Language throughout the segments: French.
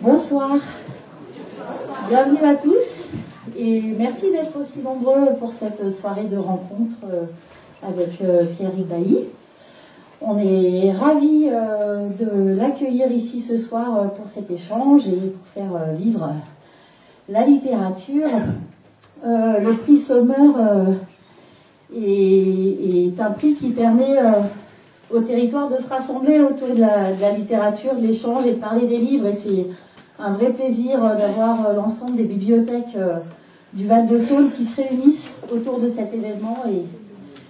Bonsoir, bienvenue à tous et merci d'être aussi nombreux pour cette soirée de rencontre avec Pierrick Bailly. On est ravis de l'accueillir ici ce soir pour cet échange et pour faire vivre la littérature. Le prix Sommer est un prix qui permet au territoire de se rassembler autour de la littérature, de l'échange et de parler des livres. Et c'est un vrai plaisir d'avoir l'ensemble des bibliothèques du Val-de-Saône qui se réunissent autour de cet événement. Et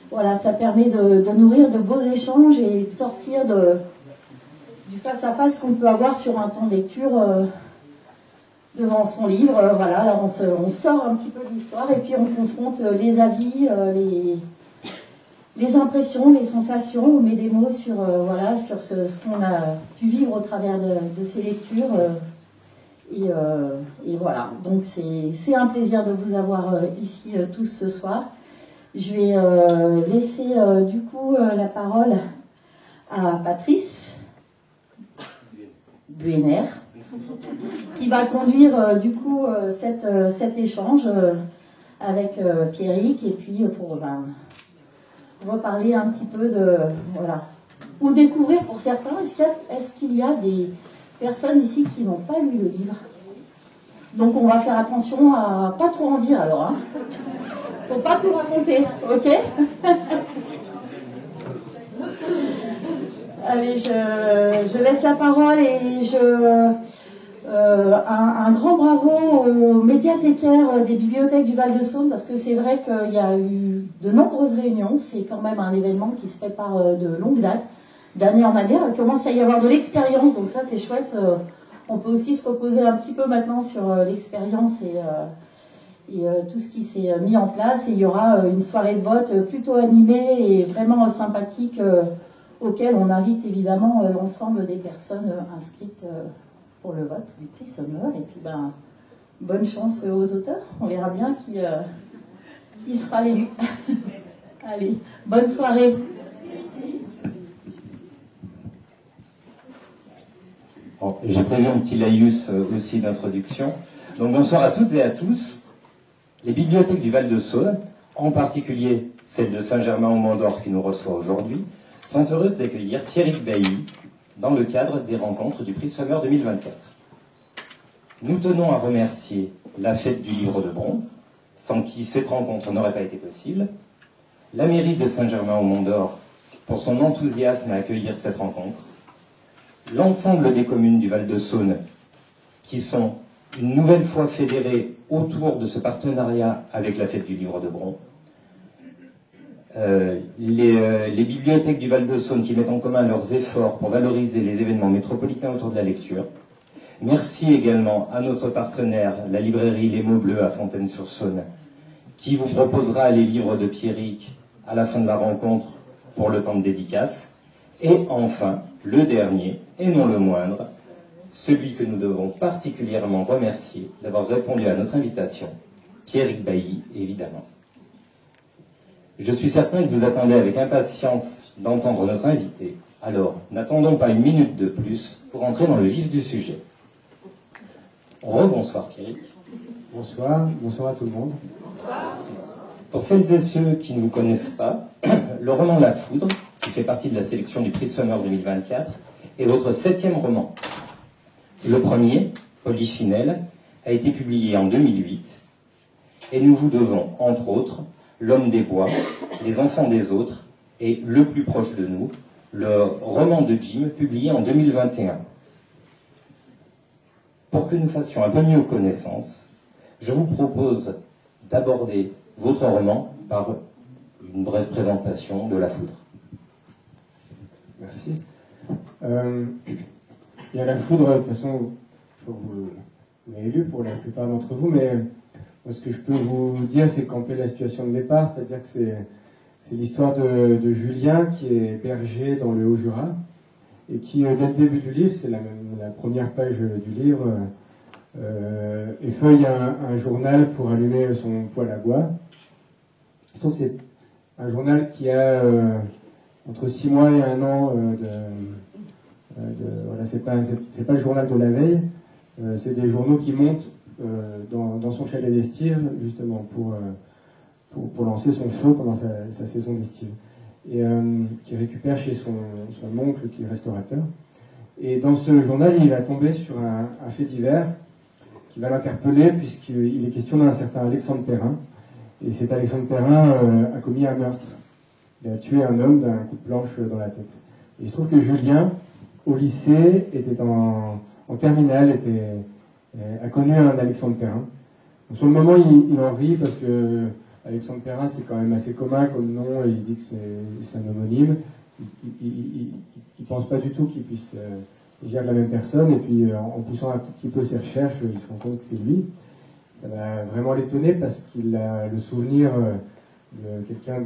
voilà, ça permet de nourrir de beaux échanges et de sortir du face-à-face qu'on peut avoir sur un temps de lecture devant son livre. Voilà, là on sort un petit peu de l'histoire et puis on confronte les avis, les impressions, les sensations, on met des mots sur, sur ce qu'on a pu vivre au travers de ces lectures. Et voilà, donc c'est un plaisir de vous avoir ici tous ce soir. Je vais laisser du coup la parole à Patrice Buener, qui va conduire du coup cet échange avec Pierrick, et puis pour reparler un petit peu de, voilà, ou découvrir pour certains, est-ce qu'il y a des personnes ici qui n'ont pas lu le livre? Donc on va faire attention à pas trop en dire alors, hein. Faut pas tout raconter, ok? Allez, je laisse la parole et un grand bravo aux médiathécaires des bibliothèques du Val-de-Saône, parce que c'est vrai qu'il y a eu de nombreuses réunions. C'est quand même un événement qui se prépare de longue date, d'année en année. Il commence à y avoir de l'expérience, donc ça c'est chouette. On peut aussi se reposer un petit peu maintenant sur l'expérience et tout ce qui s'est mis en place. Et il y aura une soirée de vote plutôt animée et vraiment sympathique, auquel on invite évidemment l'ensemble des personnes inscrites pour le vote du prix Sommer. Et puis bonne chance aux auteurs, on verra bien qui sera l'élu. Allez, bonne soirée. Bon, j'ai prévu un petit laïus aussi d'introduction. Donc bonsoir à toutes et à tous. Les bibliothèques du Val-de-Saône, en particulier celle de Saint-Germain-au-Mont-d'Or qui nous reçoit aujourd'hui, sont heureuses d'accueillir Pierrick Bailly dans le cadre des rencontres du prix Sommer 2024. Nous tenons à remercier la Fête du Livre de Bron, sans qui cette rencontre n'aurait pas été possible, la mairie de Saint-Germain-au-Mont-d'Or pour son enthousiasme à accueillir cette rencontre, l'ensemble des communes du Val-de-Saône qui sont une nouvelle fois fédérées autour de ce partenariat avec la Fête du Livre de Bron, les bibliothèques du Val-de-Saône qui mettent en commun leurs efforts pour valoriser les événements métropolitains autour de la lecture. Merci également à notre partenaire, la librairie Les Mots Bleus à Fontaine-sur-Saône, qui vous proposera les livres de Pierrick à la fin de la rencontre pour le temps de dédicace. Et enfin, le dernier, et non le moindre, celui que nous devons particulièrement remercier d'avoir répondu à notre invitation, Pierrick Bailly, évidemment. Je suis certain que vous attendez avec impatience d'entendre notre invité, alors n'attendons pas une minute de plus pour entrer dans le vif du sujet. Rebonsoir Pierrick. Bonsoir, bonsoir à tout le monde. Bonsoir. Pour celles et ceux qui ne vous connaissent pas, le roman La Foudre, qui fait partie de la sélection du prix Sommer 2024, est votre 7e roman. Le premier, Polichinelle, a été publié en 2008, et nous vous devons, entre autres, L'Homme des Bois, Les Enfants des Autres, et Le Plus Proche de Nous, le roman de Jim, publié en 2021. Pour que nous fassions un peu mieux connaissance, je vous propose d'aborder votre roman par une brève présentation de La Foudre. Merci. Il y a La Foudre, de toute façon, vous l'avez lu pour la plupart d'entre vous, mais moi, ce que je peux vous dire, c'est camper la situation de départ, c'est-à-dire que c'est l'histoire de Julien qui est berger dans le Haut-Jura et qui, dès le début du livre, c'est la première page du livre, effeuille un journal pour allumer son poêle à bois. Je trouve que c'est un journal qui a entre 6 mois et 1 an voilà, c'est pas le journal de la veille. c'est des journaux qui montent dans son chalet d'estive, justement, pour lancer son feu pendant sa saison d'estive. Et qui récupère chez son oncle, qui est restaurateur. Et dans ce journal, il va tomber sur un fait divers qui va l'interpeller, puisqu'il est question d'un certain Alexandre Perrin. Et cet Alexandre Perrin a commis un meurtre. Il a tué un homme d'un coup de planche dans la tête. Et il se trouve que Julien, au lycée, était en terminale, a connu un Alexandre Perrin. Donc, sur le moment, il en rit parce que Alexandre Perrin, c'est quand même assez commun comme nom, et il dit que c'est un homonyme. Il pense pas du tout qu'il puisse dire la même personne, et puis en poussant un tout petit peu ses recherches, il se rend compte que c'est lui. Ça va vraiment l'étonner parce qu'il a le souvenir de quelqu'un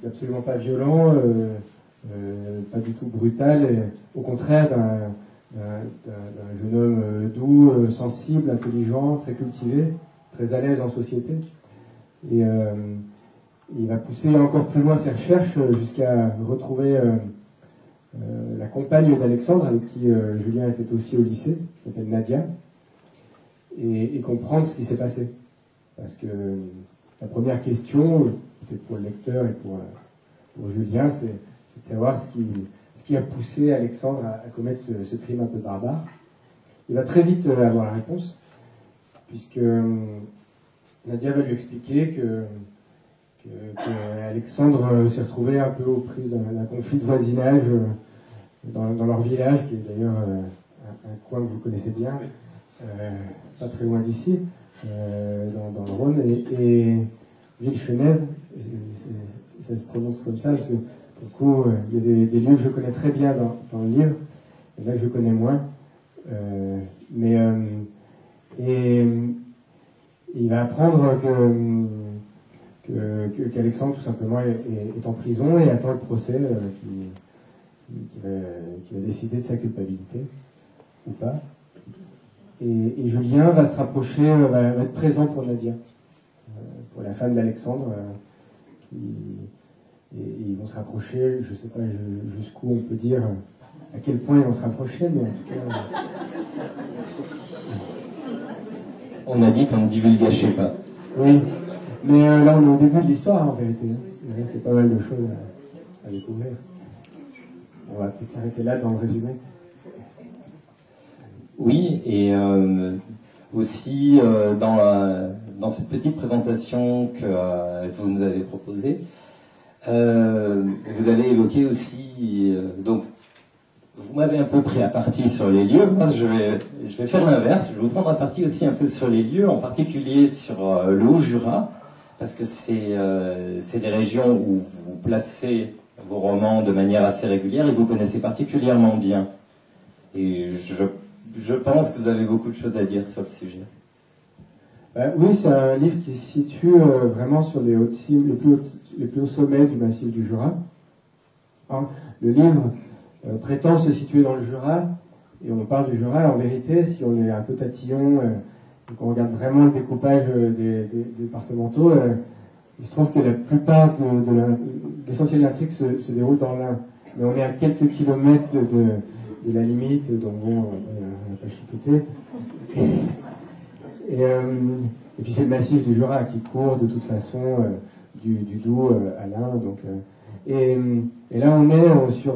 d'absolument pas violent, pas du tout brutal, et au contraire d'un jeune homme doux, sensible, intelligent, très cultivé, très à l'aise en société. Et il va pousser encore plus loin ses recherches jusqu'à retrouver la compagne d'Alexandre, avec qui Julien était aussi au lycée, qui s'appelle Nadia, et comprendre ce qui s'est passé. Parce que la première question, peut-être pour le lecteur et pour Julien, c'est de savoir ce qui a poussé Alexandre à commettre ce crime un peu barbare. Il va très vite avoir la réponse, puisque Nadia va lui expliquer que Alexandre s'est retrouvé un peu aux prises d'un conflit de voisinage dans leur village, qui est d'ailleurs un coin que vous connaissez bien, pas très loin d'ici, dans le Rhône, et Villechenève, ça se prononce comme ça, parce que du coup, il y a des lieux que je connais très bien dans le livre, et là que je connais moins. Et il va apprendre qu'Alexandre, tout simplement, est en prison et attend le procès qui va décider de sa culpabilité, ou pas. Et Julien va se rapprocher, va être présent pour Nadia, pour la femme d'Alexandre, et ils vont se rapprocher, je ne sais pas jusqu'où on peut dire à quel point ils vont se rapprocher, mais en tout cas... On a dit qu'on ne divulgâchait pas. Oui, mais là on est au début de l'histoire en vérité. Il reste pas mal de choses à découvrir. On va peut-être s'arrêter là dans le résumé. Oui, et aussi dans cette petite présentation que vous nous avez proposée, vous avez évoqué aussi, donc vous m'avez un peu pris à partie sur les lieux. Moi, je vais faire l'inverse. Je vais vous prendre à partie aussi un peu sur les lieux, en particulier sur le Haut-Jura, parce que c'est des régions où vous placez vos romans de manière assez régulière et que vous connaissez particulièrement bien. Et je pense que vous avez beaucoup de choses à dire sur le sujet. Oui, c'est un livre qui se situe vraiment sur les plus hauts sommets du massif du Jura. Alors, le livre prétend se situer dans le Jura, et on parle du Jura. En vérité, si on est un peu tatillon, et qu'on regarde vraiment le découpage des départementaux, il se trouve que la plupart de l'essentiel de l'intrigue se déroule dans l'Ain. Mais on est à quelques kilomètres de la limite, donc bon, on n'a pas chipoté. Et puis c'est le massif du Jura qui court de toute façon du Doubs à l'Ain. Et là on est sur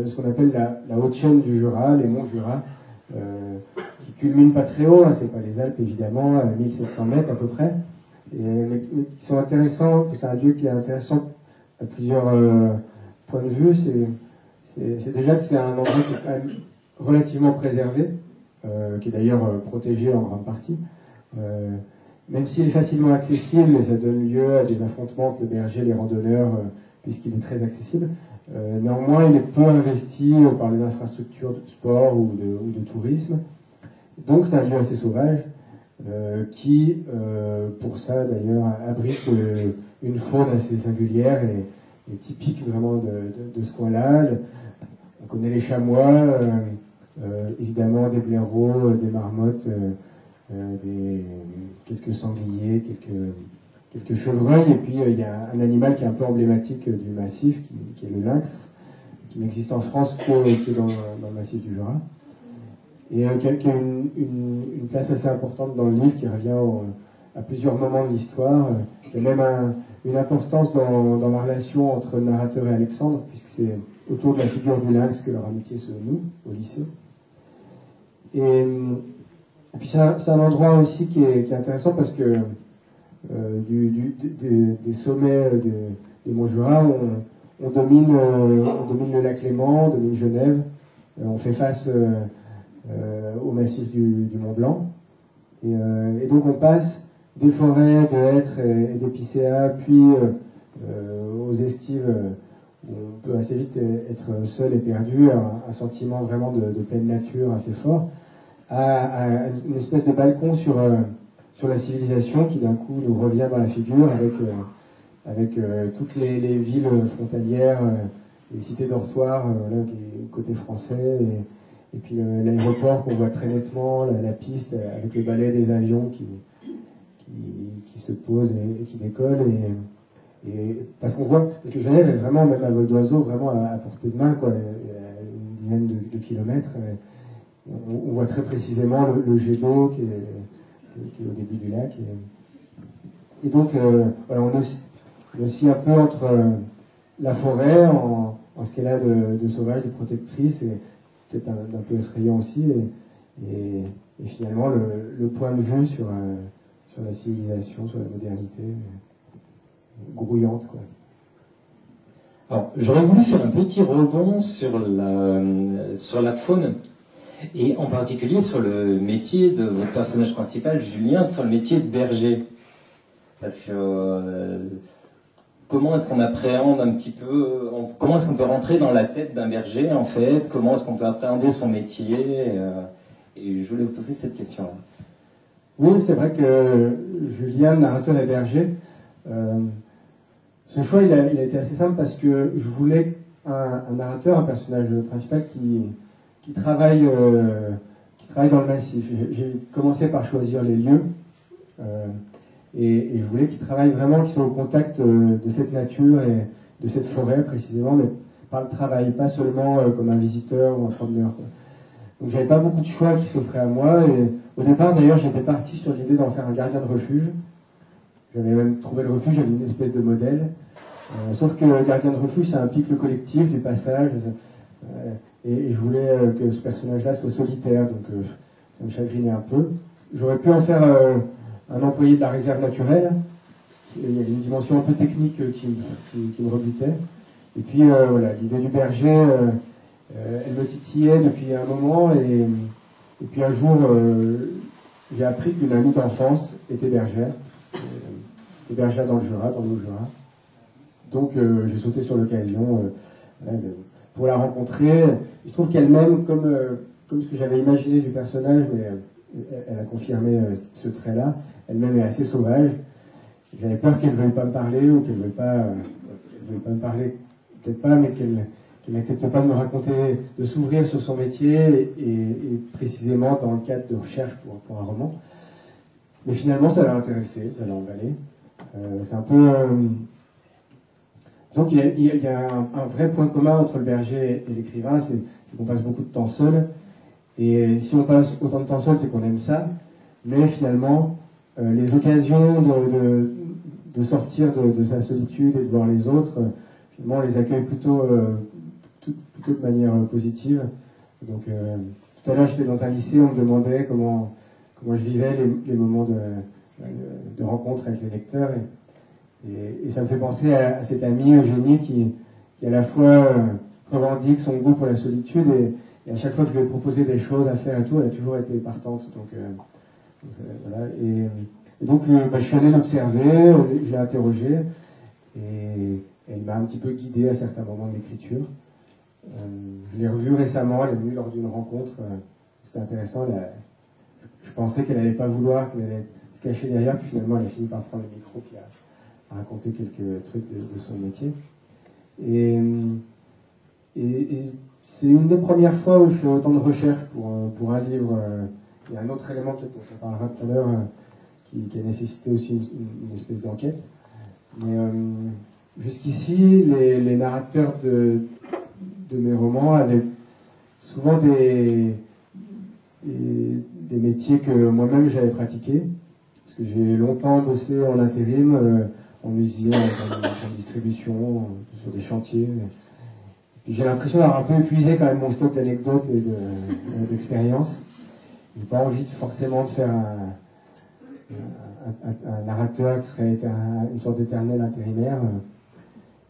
ce qu'on appelle la haute chaîne du Jura, les monts Jura, qui culminent pas très haut, hein, c'est pas les Alpes évidemment, à 1700 mètres à peu près, mais qui sont intéressants, c'est un lieu qui est intéressant à plusieurs points de vue. C'est déjà que c'est un endroit qui est quand même relativement préservé, qui est d'ailleurs protégé en grande partie. Même s'il est facilement accessible, ça donne lieu à des affrontements entre le berger et les randonneurs, puisqu'il est très accessible. Néanmoins, il est peu investi par les infrastructures de sport ou de tourisme. Donc c'est un lieu assez sauvage, qui, pour ça d'ailleurs, abrite une faune assez singulière et typique vraiment de ce coin-là. On connaît les chamois, évidemment des blaireaux, des marmottes, quelques sangliers, quelques chevreuils, et puis il y a un animal qui est un peu emblématique du massif, qui est le lynx, qui n'existe en France que dans le massif du Jura. et qui a une place assez importante dans le livre, qui revient à plusieurs moments de l'histoire. Il y a même une importance dans la relation entre le narrateur et Alexandre, puisque c'est autour de la figure du lynx que leur amitié se noue au lycée. Et puis c'est un endroit aussi qui est intéressant parce que des sommets des Monts Jura, on domine le lac Léman, on domine Genève, on fait face au massif du Mont Blanc. Et donc on passe des forêts de hêtres et d'épicéas, puis aux estives où on peut assez vite être seul et perdu, un sentiment vraiment de pleine nature assez fort, à une espèce de balcon sur la civilisation qui d'un coup nous revient dans la figure avec toutes les villes frontalières, les cités dortoirs qui est côté français, et puis l'aéroport qu'on voit très nettement, la piste avec les balais des avions qui se posent et qui décollent. Et parce qu'on voit que Genève est vraiment, même à vol d'oiseau, vraiment à portée de main, quoi, à une dizaine de kilomètres. On voit très précisément le jet d'eau qui est au début du lac. Et donc, voilà, on est aussi un peu entre la forêt, en ce qu'elle a de sauvage, de protectrice, et peut-être d'un peu effrayant aussi, et finalement le point de vue sur la civilisation, sur la modernité, grouillante, quoi. Alors, j'aurais voulu faire un petit rebond sur la faune, et en particulier sur le métier de votre personnage principal, Julien, sur le métier de berger. Parce que comment est-ce qu'on appréhende un petit peu, comment est-ce qu'on peut rentrer dans la tête d'un berger, en fait, comment est-ce qu'on peut appréhender son métier, et je voulais vous poser cette question-là. Oui, c'est vrai que Julien, narrateur et berger, ce choix il a été assez simple parce que je voulais un narrateur, un personnage principal qui travaille dans le massif. J'ai commencé par choisir les lieux, et je voulais qu'il travaille vraiment, qu'il soit au contact de cette nature et de cette forêt précisément, mais par le travail, pas seulement comme un visiteur ou un promeneur. Donc j'avais pas beaucoup de choix qui s'offraient à moi, et au départ d'ailleurs j'étais parti sur l'idée d'en faire un gardien de refuge. J'avais même trouvé le refuge, j'avais une espèce de modèle, sauf que le gardien de refuge ça implique le collectif, du passage, et je voulais que ce personnage-là soit solitaire, donc ça me chagrinait un peu. J'aurais pu en faire un employé de la réserve naturelle. Il y avait une dimension un peu technique qui me rebutait. Et puis voilà, l'idée du berger, elle me titillait depuis un moment, et puis un jour, j'ai appris qu'une amie d'enfance était bergère, bergère dans le Jura, dans le Haut-Jura. Donc j'ai sauté sur l'occasion pour la rencontrer. Il se trouve qu'elle-même, comme ce que j'avais imaginé du personnage, mais elle a confirmé ce trait-là, elle-même est assez sauvage. J'avais peur qu'elle ne veuille pas me parler, ou qu'elle ne veuille pas me parler, peut-être pas, mais qu'elle n'accepte pas de me raconter, de s'ouvrir sur son métier, et précisément dans le cadre de recherche pour un roman. Mais finalement, ça l'a intéressé, ça l'a emballé. C'est un peu... Donc il y a un vrai point commun entre le berger et l'écrivain, c'est qu'on passe beaucoup de temps seul. Et si on passe autant de temps seul, c'est qu'on aime ça. Mais finalement, les occasions de sortir de sa solitude et de voir les autres, finalement, on les accueille plutôt de manière positive. Donc, tout à l'heure, j'étais dans un lycée, on me demandait comment je vivais les moments de rencontre avec les lecteurs. Et ça me fait penser à cette amie Eugénie qui à la fois revendique son goût pour la solitude, et à chaque fois que je lui ai proposé des choses à faire et tout, elle a toujours été partante. Donc voilà. Et donc je suis allé l'observer, je l'ai interrogé, et elle m'a un petit peu guidé à certains moments de l'écriture. Je l'ai revue récemment, elle est venue lors d'une rencontre, c'était intéressant. Je pensais qu'elle n'allait pas vouloir, qu'elle allait se cacher derrière, puis finalement elle a fini par prendre le micro, puis à raconter quelques trucs de son métier. Et c'est une des premières fois où je fais autant de recherches pour un livre. Il y a un autre élément, peut-être dont on parlera tout à l'heure, qui a nécessité aussi une espèce d'enquête. Mais jusqu'ici, les narrateurs de mes romans avaient souvent des des métiers que moi-même j'avais pratiqués, parce que j'ai longtemps bossé en intérim, en usine, en distribution, sur des chantiers. J'ai l'impression d'avoir un peu épuisé quand même mon stock d'anecdotes et d'expériences. J'ai pas envie forcément de faire un narrateur qui serait une sorte d'éternel intérimaire.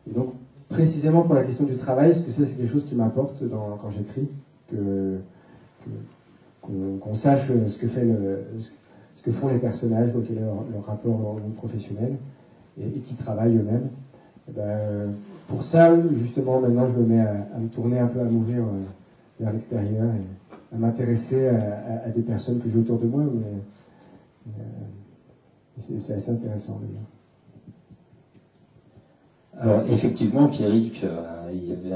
Et donc, précisément pour la question du travail, parce que c'est quelque chose qui m'importe quand j'écris, qu'on sache ce que font les personnages, quel est leur rapport au monde professionnel, et qui travaillent eux-mêmes. Pour ça, justement, maintenant, je me mets à me tourner un peu, à m'ouvrir vers l'extérieur et à m'intéresser à des personnes que j'ai autour de moi. C'est assez intéressant. Alors, effectivement, Pierrick, il y avait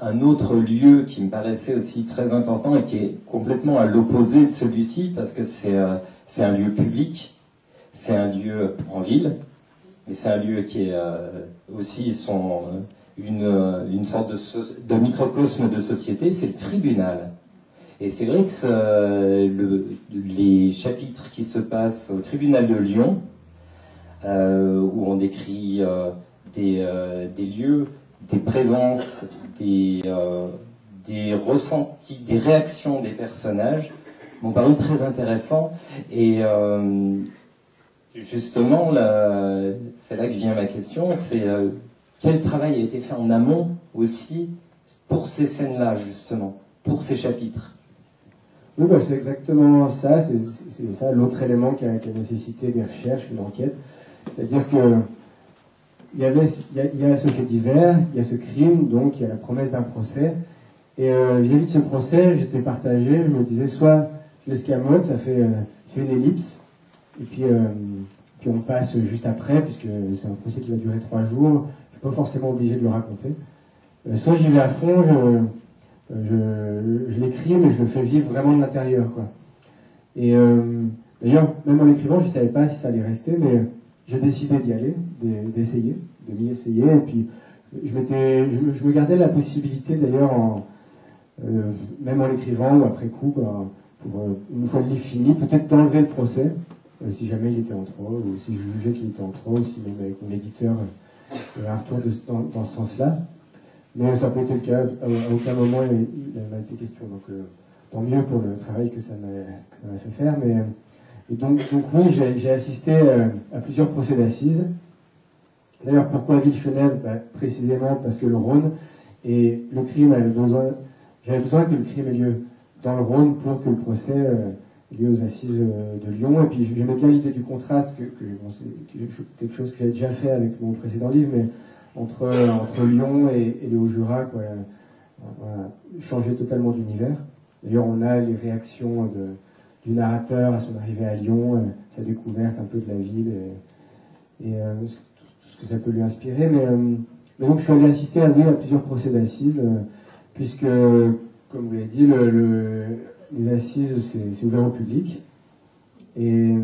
un autre lieu qui me paraissait aussi très important et qui est complètement à l'opposé de celui-ci, parce que c'est un lieu public, c'est un lieu en ville, mais c'est un lieu qui est aussi une sorte de microcosme de société, c'est le tribunal. Et c'est vrai que les chapitres qui se passent au tribunal de Lyon, où on décrit des lieux, des présences, des ressentis, des réactions des personnages, m'ont paru très intéressants. Et justement, c'est là que vient ma question, c'est quel travail a été fait en amont aussi pour ces scènes-là, justement, pour ces chapitres? Oui, c'est exactement ça, c'est ça l'autre élément qui a nécessité des recherches, une enquête. C'est-à-dire que il y a ce fait divers, il y a ce crime, donc il y a la promesse d'un procès. Et vis-à-vis de ce procès, j'étais partagé, je me disais soit je l'escamote, ça fait une ellipse, et puis on passe juste après, puisque c'est un procès qui va durer 3 jours, je suis pas forcément obligé de le raconter. Soit j'y vais à fond, je l'écris, mais je le fais vivre vraiment de l'intérieur, quoi. Et d'ailleurs, même en l'écrivant, je ne savais pas si ça allait rester, mais j'ai décidé d'y aller, d'essayer, de m'y essayer. Et puis, je me gardais la possibilité, d'ailleurs, même en l'écrivant ou après coup, pour une fois le livre fini, peut-être d'enlever le procès, si jamais il était en trop, ou si je jugeais qu'il était en trop, ou si même avec mon éditeur, il y avait un retour dans ce sens-là. Mais ça n'a pas été le cas, à aucun moment il m'a été question, donc tant mieux pour le travail que ça m'a fait faire. Et donc oui, j'ai assisté à plusieurs procès d'assises. D'ailleurs, pourquoi Ville-Chenève? Précisément parce que le Rhône et le crime j'avais besoin que le crime ait lieu dans le Rhône pour que le procès ait lieu aux assises de Lyon. Et puis j'aimais bien l'idée du contraste, c'est quelque chose que j'avais déjà fait avec mon précédent livre, mais entre Lyon et le Haut-Jura, quoi, changer totalement d'univers. D'ailleurs, on a les réactions du narrateur à son arrivée à Lyon, sa découverte un peu de la ville et tout ce que ça peut lui inspirer. Mais donc, je suis allé assister à plusieurs procès d'assises, puisque, comme vous l'avez dit, les assises, c'est ouvert au public. Et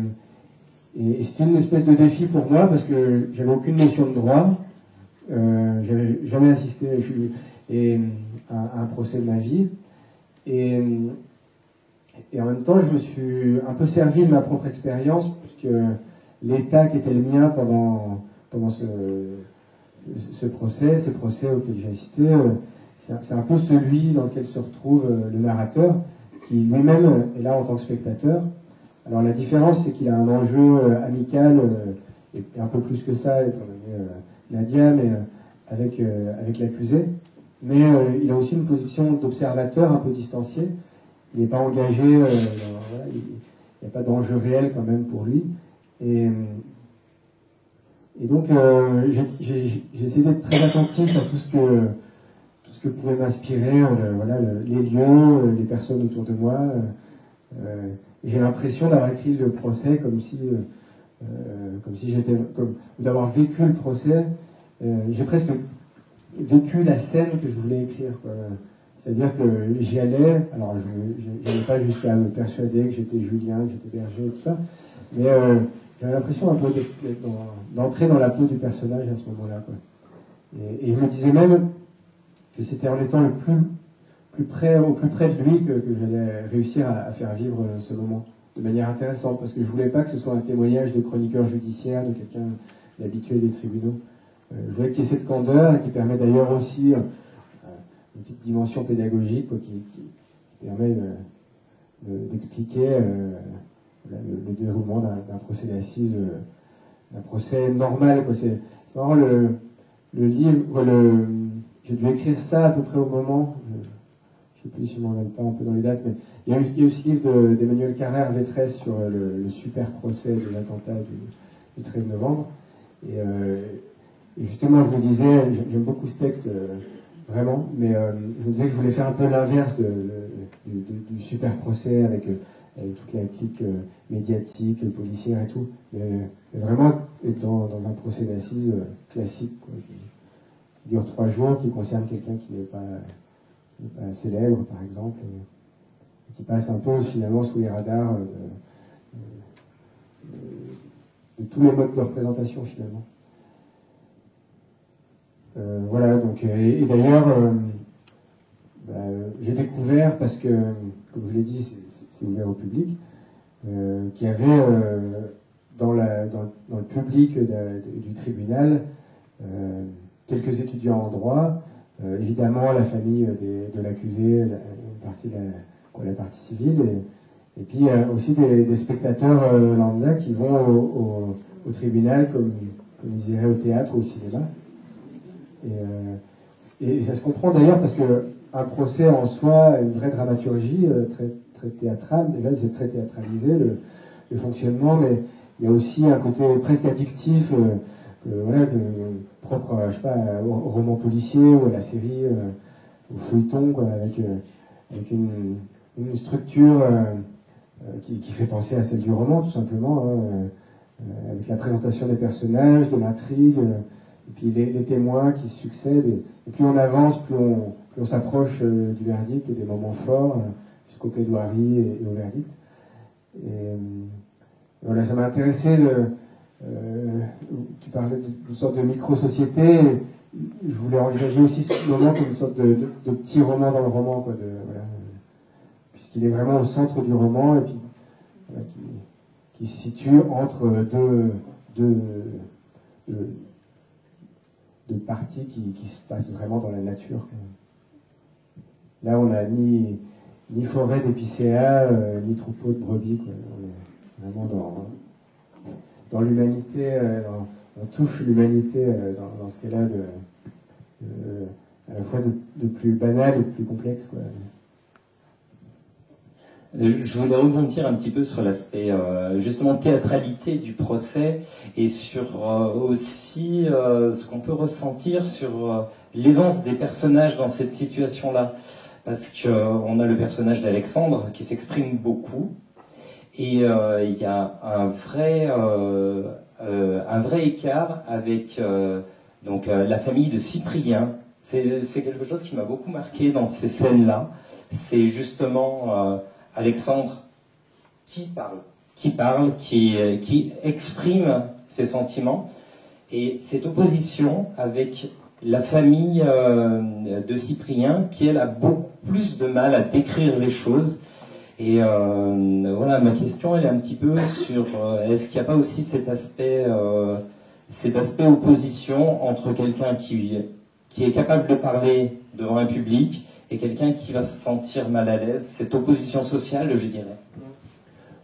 c'était une espèce de défi pour moi, parce que j'avais aucune notion de droit. J'avais jamais assisté à un procès de ma vie. Et en même temps, je me suis un peu servi de ma propre expérience, puisque l'état qui était le mien pendant ces procès auxquels j'ai assisté, c'est un peu celui dans lequel se retrouve le narrateur, qui lui-même est là en tant que spectateur. Alors la différence, c'est qu'il a un enjeu amical, et un peu plus que ça, étant donné Nadia, mais avec l'accusé. Mais il a aussi une position d'observateur un peu distancié. Il n'est pas engagé, il n'y a pas d'enjeu réel quand même pour lui. Et donc j'ai essayé d'être très attentif à tout ce que pouvait m'inspirer, les lieux, les personnes autour de moi. J'ai l'impression d'avoir écrit le procès comme si j'étais, d'avoir vécu le procès. J'ai presque vécu la scène que je voulais écrire, quoi. C'est-à-dire que j'y allais, alors je n'allais pas jusqu'à me persuader que j'étais Julien, que j'étais Berger et tout ça, mais j'avais l'impression un peu d'entrer dans la peau du personnage à ce moment-là, quoi. Et je me disais même que c'était en étant le plus au plus près de lui que j'allais réussir à faire vivre ce moment de manière intéressante, parce que je voulais pas que ce soit un témoignage de chroniqueur judiciaire, de quelqu'un d'habitué des tribunaux. Je voulais qu'il y ait cette candeur, et qui permet d'ailleurs aussi une petite dimension pédagogique, quoi, qui permet d'expliquer le déroulement d'un procès d'assises, d'un procès normal, quoi. C'est vraiment le livre, j'ai dû écrire ça à peu près au moment, je ne sais plus si je m'en rappelle pas un peu dans les dates, mais il y a eu ce livre d'Emmanuel Carrère-Vétresse sur le super procès de l'attentat du 13 novembre. Et justement, je me disais, j'aime beaucoup ce texte, vraiment, mais je me disais que je voulais faire un peu l'inverse du super procès avec toute la clique médiatique, policière et tout, mais vraiment être dans un procès d'assises classique, quoi, qui dure 3 jours, qui concerne quelqu'un qui n'est pas célèbre, par exemple, et qui passe un peu finalement sous les radars de tous les modes de représentation, finalement. Voilà, donc, et d'ailleurs, j'ai découvert, parce que, comme je l'ai dit, c'est ouvert au public, qu'il y avait dans le public du tribunal quelques étudiants en droit, évidemment la famille de l'accusé, la partie civile, et puis aussi des spectateurs lambda qui vont au tribunal comme ils iraient au théâtre ou au cinéma. Et ça se comprend d'ailleurs parce qu'un procès en soi a une vraie dramaturgie très, très théâtrale. Déjà, c'est très théâtralisé le fonctionnement, mais il y a aussi un côté presque addictif, propre, je sais pas, au roman policier ou à la série, au feuilleton, quoi, avec une structure qui fait penser à celle du roman, tout simplement, avec la présentation des personnages, de l'intrigue. Et puis les témoins qui se succèdent, et plus on avance, plus on s'approche du verdict et des moments forts, jusqu'au plaidoirie et au verdict. Et voilà, ça m'a intéressé, tu parlais d'une sorte de micro-société, je voulais envisager aussi ce moment comme une sorte de petit roman dans le roman, quoi, voilà, puisqu'il est vraiment au centre du roman, et puis voilà, qui se situe entre de parties qui se passent vraiment dans la nature. Là, on n'a ni forêt d'épicéas, ni troupeau de brebis, quoi. On est vraiment dans l'humanité, on touche l'humanité dans ce qu'elle a à la fois de plus banal et de plus complexe, quoi. Je voulais rebondir un petit peu sur l'aspect justement théâtralité du procès et sur aussi ce qu'on peut ressentir sur l'aisance des personnages dans cette situation-là. Parce qu'on a le personnage d'Alexandre qui s'exprime beaucoup et il y a un vrai écart avec donc la famille de Cyprien. C'est quelque chose qui m'a beaucoup marqué dans ces scènes-là. C'est justement Alexandre qui exprime ses sentiments, et cette opposition avec la famille de Cyprien qui, elle, a beaucoup plus de mal à décrire les choses. Et voilà, ma question, elle est un petit peu sur est-ce qu'il n'y a pas aussi cet aspect opposition entre quelqu'un qui est capable de parler devant un public et quelqu'un qui va se sentir mal à l'aise, cette opposition sociale, je dirais.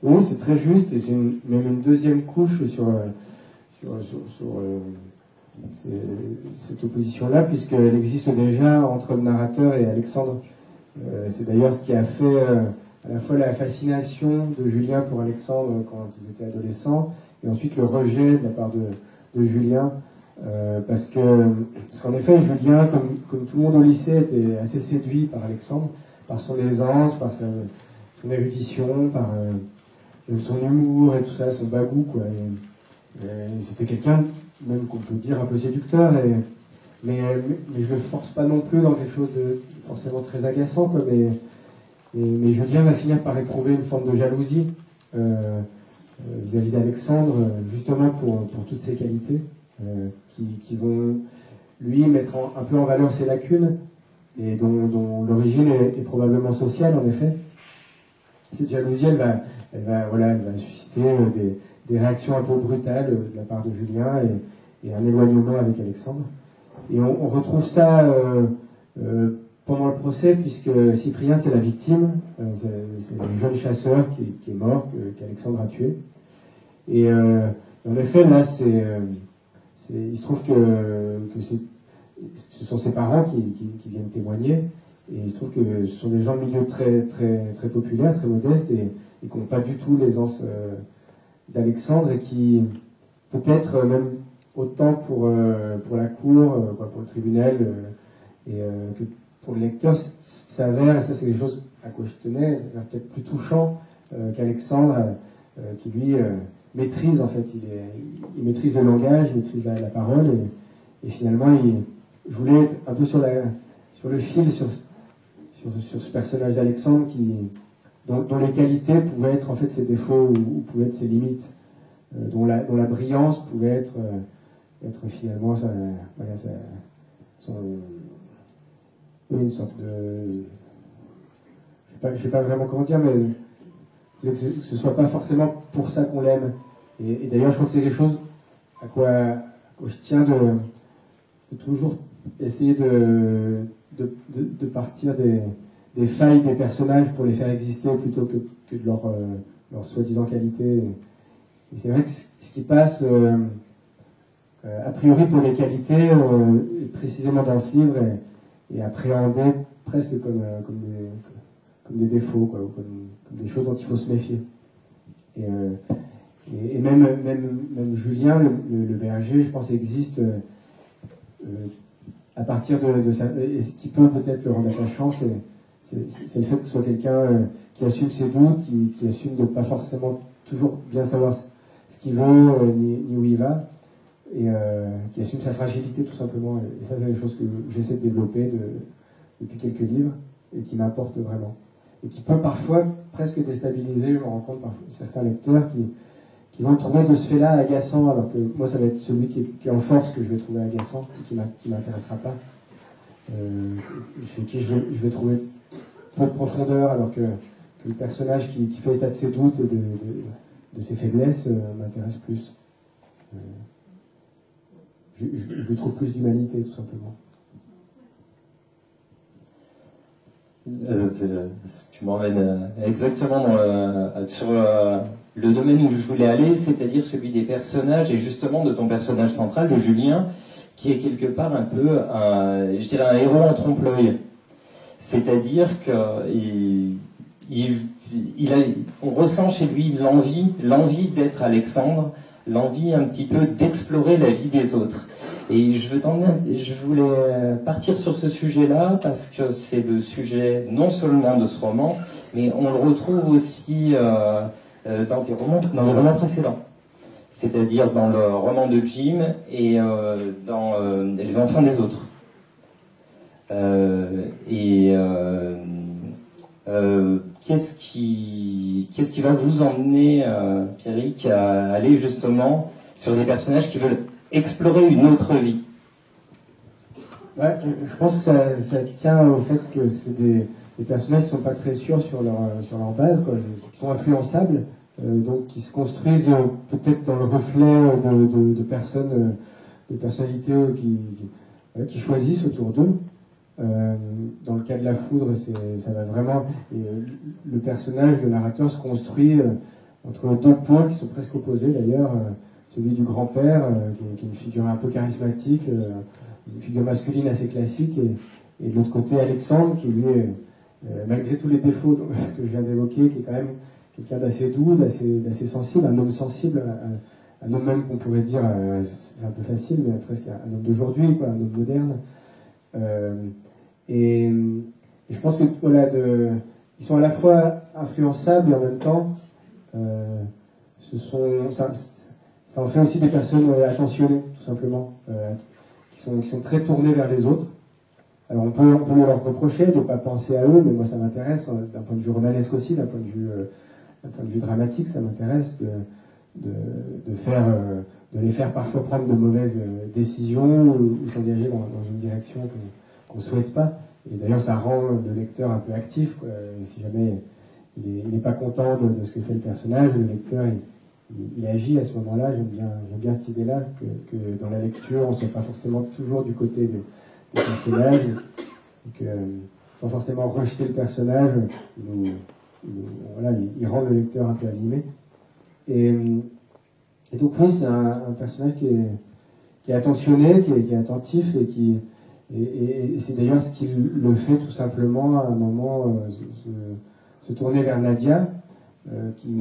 Oui, c'est très juste, et c'est même une deuxième couche sur cette opposition-là, puisqu'elle existe déjà entre le narrateur et Alexandre. C'est d'ailleurs ce qui a fait à la fois la fascination de Julien pour Alexandre quand ils étaient adolescents, et ensuite le rejet de la part de Julien. Parce qu'en effet, Julien, comme tout le monde au lycée, était assez séduit par Alexandre, par son aisance, par son érudition, par son humour et tout ça, son bagou, quoi. Et c'était quelqu'un, même qu'on peut dire, un peu séducteur, mais je le force pas non plus dans quelque chose de forcément très agaçant, quoi. Mais Julien va finir par éprouver une forme de jalousie vis-à-vis d'Alexandre, justement pour toutes ses qualités. Qui vont, lui, mettre un peu en valeur ses lacunes, et dont l'origine est probablement sociale, en effet. Cette jalousie, elle va susciter des réactions un peu brutales de la part de Julien et un éloignement avec Alexandre. Et on retrouve ça pendant le procès, puisque Cyprien, c'est la victime, c'est le jeune chasseur qui est mort, qu'Alexandre a tué. Et en effet, là, il se trouve que ce sont ses parents qui viennent témoigner, et il se trouve que ce sont des gens de milieu très, très, très populaires, très modestes, et qui n'ont pas du tout l'aisance d'Alexandre, et qui, peut-être même autant pour la cour, pour le tribunal, que pour le lecteur, s'avère, et ça c'est des choses à quoi je tenais, ça peut-être plus touchant qu'Alexandre, qui lui maîtrise, en fait, il maîtrise le langage, il maîtrise la parole, et finalement, je voulais être un peu sur le fil, sur ce personnage d'Alexandre, dont les qualités pouvaient être en fait ses défauts ou pouvaient être ses limites, dont la brillance pouvait être finalement une sorte de... Je ne sais pas vraiment comment dire, mais que ce ne soit pas forcément pour ça qu'on l'aime. Et d'ailleurs, je crois que c'est quelque chose à quoi je tiens de toujours essayer de partir des failles des personnages pour les faire exister plutôt que de leur soi-disant qualité. Et c'est vrai que ce qui passe, a priori pour les qualités, précisément dans ce livre, est appréhendé presque comme des défauts, quoi, ou comme des choses dont il faut se méfier. Et même Julien, le berger, je pense, existe à partir de ça. Et ce qui peut peut-être le rendre attachant, c'est le fait que ce soit quelqu'un qui assume ses doutes, qui assume de ne pas forcément toujours bien savoir ce qu'il veut, ni où il va, et qui assume sa fragilité tout simplement. Et ça, c'est des choses que j'essaie de développer depuis quelques livres, et qui m'apportent vraiment. Et qui peut parfois presque déstabiliser, je me rends compte, parfois, certains lecteurs qui vont trouver de ce fait-là agaçant, alors que moi, ça va être celui qui est en force que je vais trouver agaçant, et qui m'intéressera pas. Chez qui je vais trouver peu de profondeur, alors que le personnage qui fait état de ses doutes et de ses faiblesses m'intéresse plus. Je lui trouve plus d'humanité, tout simplement. Tu m'emmènes exactement sur le domaine où je voulais aller, c'est-à-dire celui des personnages, et justement de ton personnage central, de Julien, qui est quelque part un peu, je dirais, un héros en trompe-l'œil. C'est-à-dire on ressent chez lui l'envie d'être Alexandre, l'envie un petit peu d'explorer la vie des autres. Et je voulais partir sur ce sujet-là parce que c'est le sujet non seulement de ce roman, mais on le retrouve aussi dans les romans précédents. C'est-à-dire dans le roman de Jim et dans Les enfants des autres. Qu'est-ce qui va vous emmener, Pierrick, à aller justement sur des personnages qui veulent explorer une autre vie? Ouais, je pense que ça tient au fait que c'est des personnages qui ne sont pas très sûrs sur leur base, quoi, qui sont influençables, donc qui se construisent peut-être dans le reflet de personnes, de personnalités qui choisissent autour d'eux. Dans le cas de La Foudre, ça va vraiment... le personnage, le narrateur se construit entre deux pôles qui sont presque opposés d'ailleurs. Celui du grand-père, qui est une figure un peu charismatique, une figure masculine assez classique, et de l'autre côté Alexandre, qui lui est, malgré tous les défauts que je viens d'évoquer, qui est quand même quelqu'un d'assez doux, d'assez sensible, un homme sensible, un homme même qu'on pourrait dire, c'est un peu facile, mais presque un homme d'aujourd'hui, quoi, un homme moderne. Et je pense que voilà, ils sont à la fois influençables et en même temps, ça en fait aussi des personnes attentionnées, tout simplement, qui sont très tournées vers les autres. Alors on peut leur reprocher de ne pas penser à eux, mais moi ça m'intéresse, d'un point de vue romanesque aussi, d'un point de vue dramatique, ça m'intéresse de les faire parfois prendre de mauvaises décisions ou s'engager dans une direction qu'on ne souhaite pas. Et d'ailleurs, ça rend le lecteur un peu actif, quoi. Si jamais il n'est pas content de ce que fait le personnage, le lecteur, il agit à ce moment-là. J'aime bien cette idée-là, que dans la lecture, on ne soit pas forcément toujours du côté des personnages, et que, sans forcément rejeter le personnage, voilà, il rend le lecteur un peu animé. Et donc, oui, c'est un personnage qui est attentionné, qui est attentif, et c'est d'ailleurs ce qui le fait tout simplement à un moment se tourner vers Nadia, qui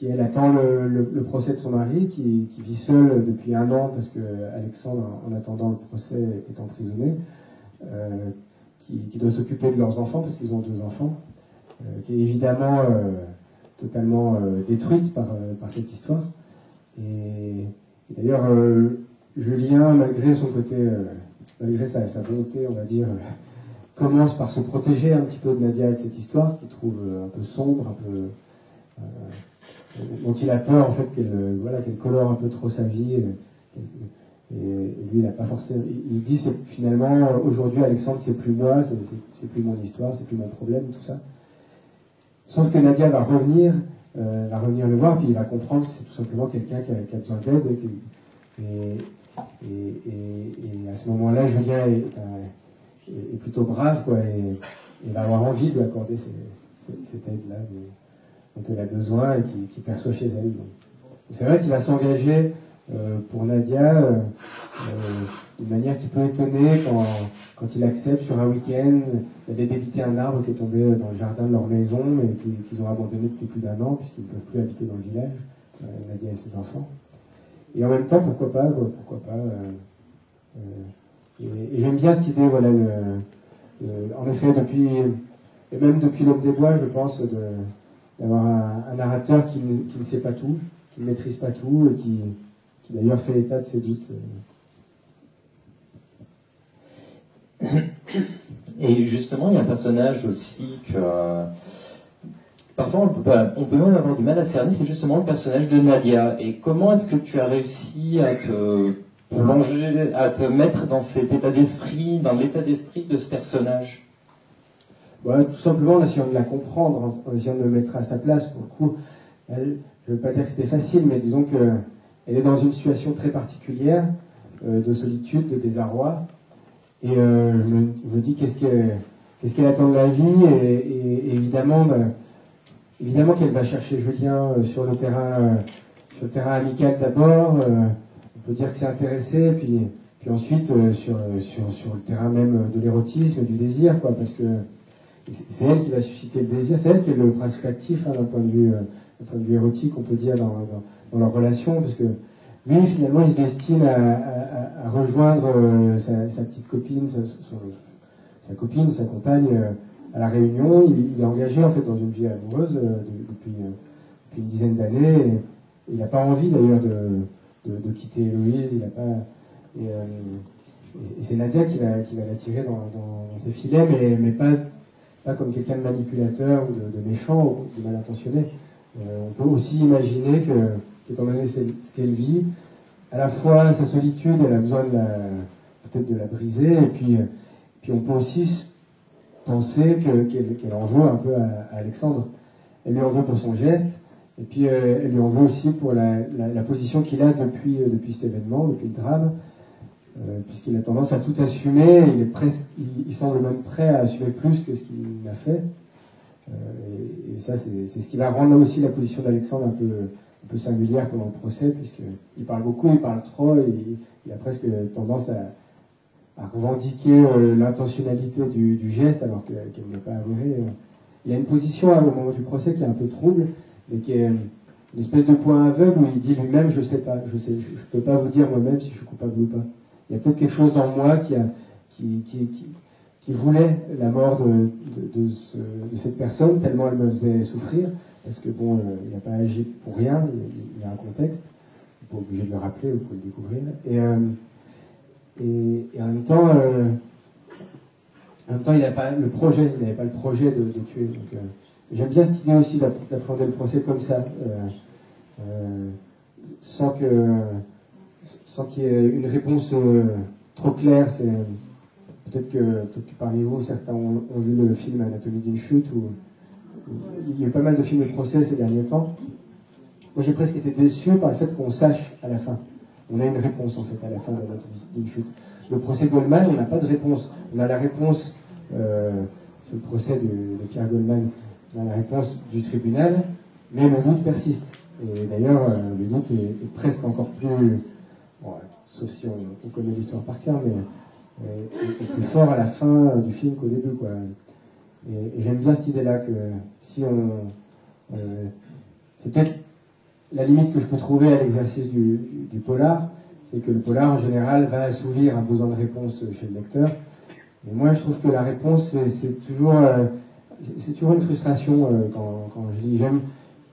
elle attend le procès de son mari, qui vit seule depuis 1 an parce que Alexandre, en attendant le procès, est emprisonné, qui doit s'occuper de leurs enfants parce qu'ils ont 2 enfants, qui est évidemment totalement détruite par cette histoire. Et d'ailleurs, Julien, malgré son côté, malgré sa volonté, on va dire, commence par se protéger un petit peu de Nadia et de cette histoire qu'il trouve un peu sombre, un peu dont il a peur en fait qu'elle colore un peu trop sa vie. Et lui, il n'a pas forcément. Il se dit finalement aujourd'hui Alexandre c'est plus moi, c'est plus mon histoire, c'est plus mon problème, tout ça. Sauf que Nadia va revenir le voir, puis il va comprendre que c'est tout simplement quelqu'un qui a besoin d'aide. Et à ce moment-là, Julien est plutôt brave, quoi, et va avoir envie de lui accorder cette aide-là dont elle a besoin et qui perçoit chez elle. C'est vrai qu'il va s'engager pour Nadia d'une manière qui peut étonner quand il accepte sur un week-end d'aller débiter un arbre qui est tombé dans le jardin de leur maison mais qu'ils ont abandonné depuis plus d'1 an puisqu'ils ne peuvent plus habiter dans le village, Nadia et ses enfants. Et en même temps, pourquoi pas et j'aime bien cette idée, voilà, en effet, même depuis l'Homme des Bois, je pense, d'avoir un narrateur qui ne sait pas tout, qui ne maîtrise pas tout, et qui d'ailleurs fait état de ses doutes. Et justement, il y a un personnage aussi que parfois on peut même avoir du mal à cerner, c'est justement le personnage de Nadia. Et comment est-ce que tu as réussi à te mettre dans cet état d'esprit, dans l'état d'esprit de ce personnage? Ouais, tout simplement en essayant de la comprendre, en essayant de me mettre à sa place. Pour le coup, je ne veux pas dire que c'était facile, mais disons qu'elle est dans une situation très particulière, de solitude, de désarroi. Et je me dis qu'est-ce qu'elle attend de la vie, et évidemment qu'elle va chercher Julien sur le terrain amical d'abord. On peut dire que c'est intéressé, puis ensuite sur le terrain même de l'érotisme, du désir, quoi, parce que c'est elle qui va susciter le désir, c'est elle qui est le principe actif, hein, d'un point de vue érotique, on peut dire, dans leur relation, parce que lui, finalement, il se destine à rejoindre sa petite copine, sa copine, sa compagne, à La Réunion. Il est engagé, en fait, dans une vie amoureuse depuis une dizaine d'années, et il n'a pas envie, d'ailleurs, de quitter Héloïse. Il n'a pas... Et c'est Nadia qui va l'attirer dans ses filets, mais pas comme quelqu'un de manipulateur ou de méchant ou de mal intentionné. On peut aussi imaginer qu'étant donné ce qu'elle vit, à la fois sa solitude, elle a besoin peut-être de la briser, et puis on peut aussi penser qu'elle en veut un peu à Alexandre. Elle lui en veut pour son geste, et puis elle lui en veut aussi pour la position qu'il a depuis cet événement, depuis le drame, puisqu'il a tendance à tout assumer. Il semble même prêt à assumer plus que ce qu'il a fait. Et ça, c'est ce qui va rendre aussi la position d'Alexandre un peu singulière pendant le procès, puisqu'il parle beaucoup, il parle trop, et il a presque tendance à revendiquer l'intentionnalité du geste alors qu'elle n'est pas avérée. Il a une position au moment du procès qui est un peu trouble, mais qui est une espèce de point aveugle où il dit lui-même: je sais pas, je peux pas vous dire moi-même si je suis coupable ou pas. Il y a peut-être quelque chose en moi qui voulait la mort de cette personne, tellement elle me faisait souffrir, parce que bon, il n'a pas agi pour rien, il y a un contexte, vous n'êtes pas obligé de le rappeler, vous pouvez le découvrir. Et en même temps, il n'avait pas le projet de tuer. Donc, j'aime bien cette idée aussi d'appréhender le procès comme ça, sans qu'il y ait une réponse trop claire. peut-être que parmi vous, certains ont vu le film Anatomie d'une chute, il y a eu pas mal de films de procès ces derniers temps. Moi, j'ai presque été déçu par le fait qu'on sache à la fin. On a une réponse, en fait, à la fin de l'Anatomie d'une chute. Le procès Goldman, on n'a pas de réponse. On a la réponse, sur le procès de Pierre Goldman, on a la réponse du tribunal, mais le doute persiste. Et d'ailleurs, le doute est presque encore plus, bon, sauf si on connaît l'histoire par cœur, mais est plus fort à la fin du film qu'au début, quoi. Et j'aime bien cette idée-là que si c'est peut-être la limite que je peux trouver à l'exercice du polar, c'est que le polar en général va assouvir un besoin de réponse chez le lecteur. Et moi, je trouve que la réponse, c'est toujours une frustration quand je dis j'aime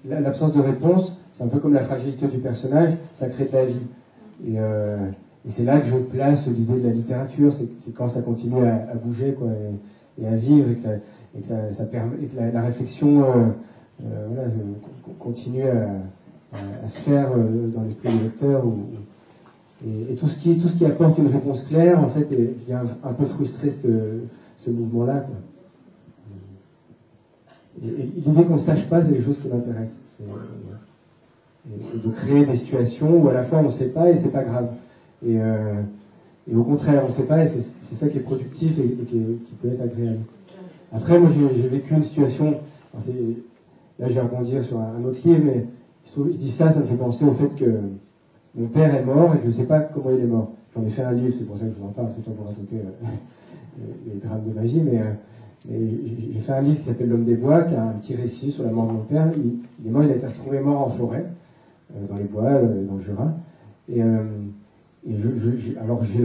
l'absence de réponse. C'est un peu comme la fragilité du personnage, ça crée de la vie. Et c'est là que je place l'idée de la littérature, c'est quand ça continue à bouger, quoi, et à vivre, et que ça permet, et que la réflexion voilà, continue à se faire dans l'esprit du lecteur. Et tout ce qui apporte une réponse claire, en fait, vient un peu frustrer ce mouvement-là, quoi. Et l'idée qu'on ne sache pas, c'est quelque chose qui m'intéresse. Et de créer des situations où à la fois on ne sait pas et c'est pas grave. Et au contraire, on ne sait pas et c'est ça qui est productif et qui peut être agréable. Après, moi j'ai vécu une situation, là je vais rebondir sur un autre livre, mais je dis ça me fait penser au fait que mon père est mort et je ne sais pas comment il est mort. J'en ai fait un livre, c'est pour ça que je vous en parle, c'est pas pour raconter les drames de ma vie, mais j'ai fait un livre qui s'appelle L'Homme des Bois, qui a un petit récit sur la mort de mon père. Il est mort, il a été retrouvé mort en forêt, dans les bois, dans le Jura. Alors il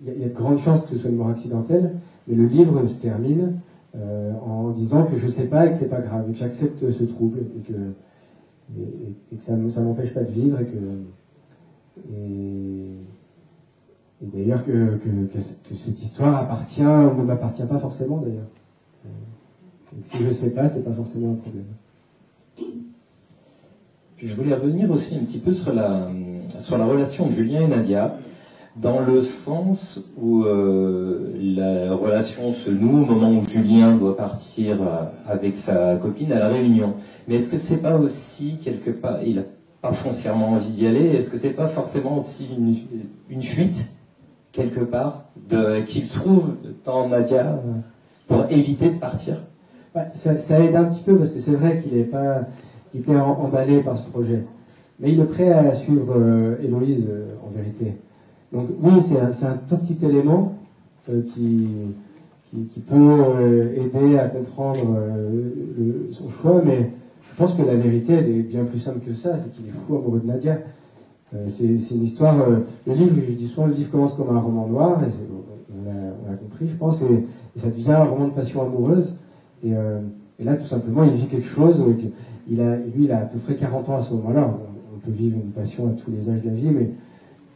y a de grandes chances que ce soit une mort accidentelle, mais le livre se termine en disant que je ne sais pas et que c'est pas grave, et que j'accepte ce trouble, et que ça m'empêche pas de vivre, et d'ailleurs que cette histoire ne m'appartient pas forcément d'ailleurs. Et que si je ne sais pas, c'est pas forcément un problème. Je voulais revenir aussi un petit peu sur la relation de Julien et Nadia, dans le sens où la relation se noue au moment où Julien doit partir avec sa copine à la Réunion. Mais est-ce que c'est pas aussi quelque part, il n'a pas foncièrement envie d'y aller, est-ce que c'est pas forcément aussi une fuite quelque part qu'il trouve dans Nadia pour éviter de partir? Ça aide un petit peu parce que c'est vrai qu'il n'est pas hyper emballé par ce projet, mais il est prêt à suivre Héloïse en vérité. Donc oui, c'est un tout petit élément qui peut aider à comprendre son choix, mais je pense que la vérité, elle est bien plus simple que ça, c'est qu'il est fou amoureux de Nadia. C'est une histoire, le livre, je dis souvent, le livre commence comme un roman noir, et on l'a compris, je pense, et ça devient un roman de passion amoureuse, et là, tout simplement, il vit quelque chose, lui, il a à peu près 40 ans à ce moment-là, on peut vivre une passion à tous les âges de la vie, mais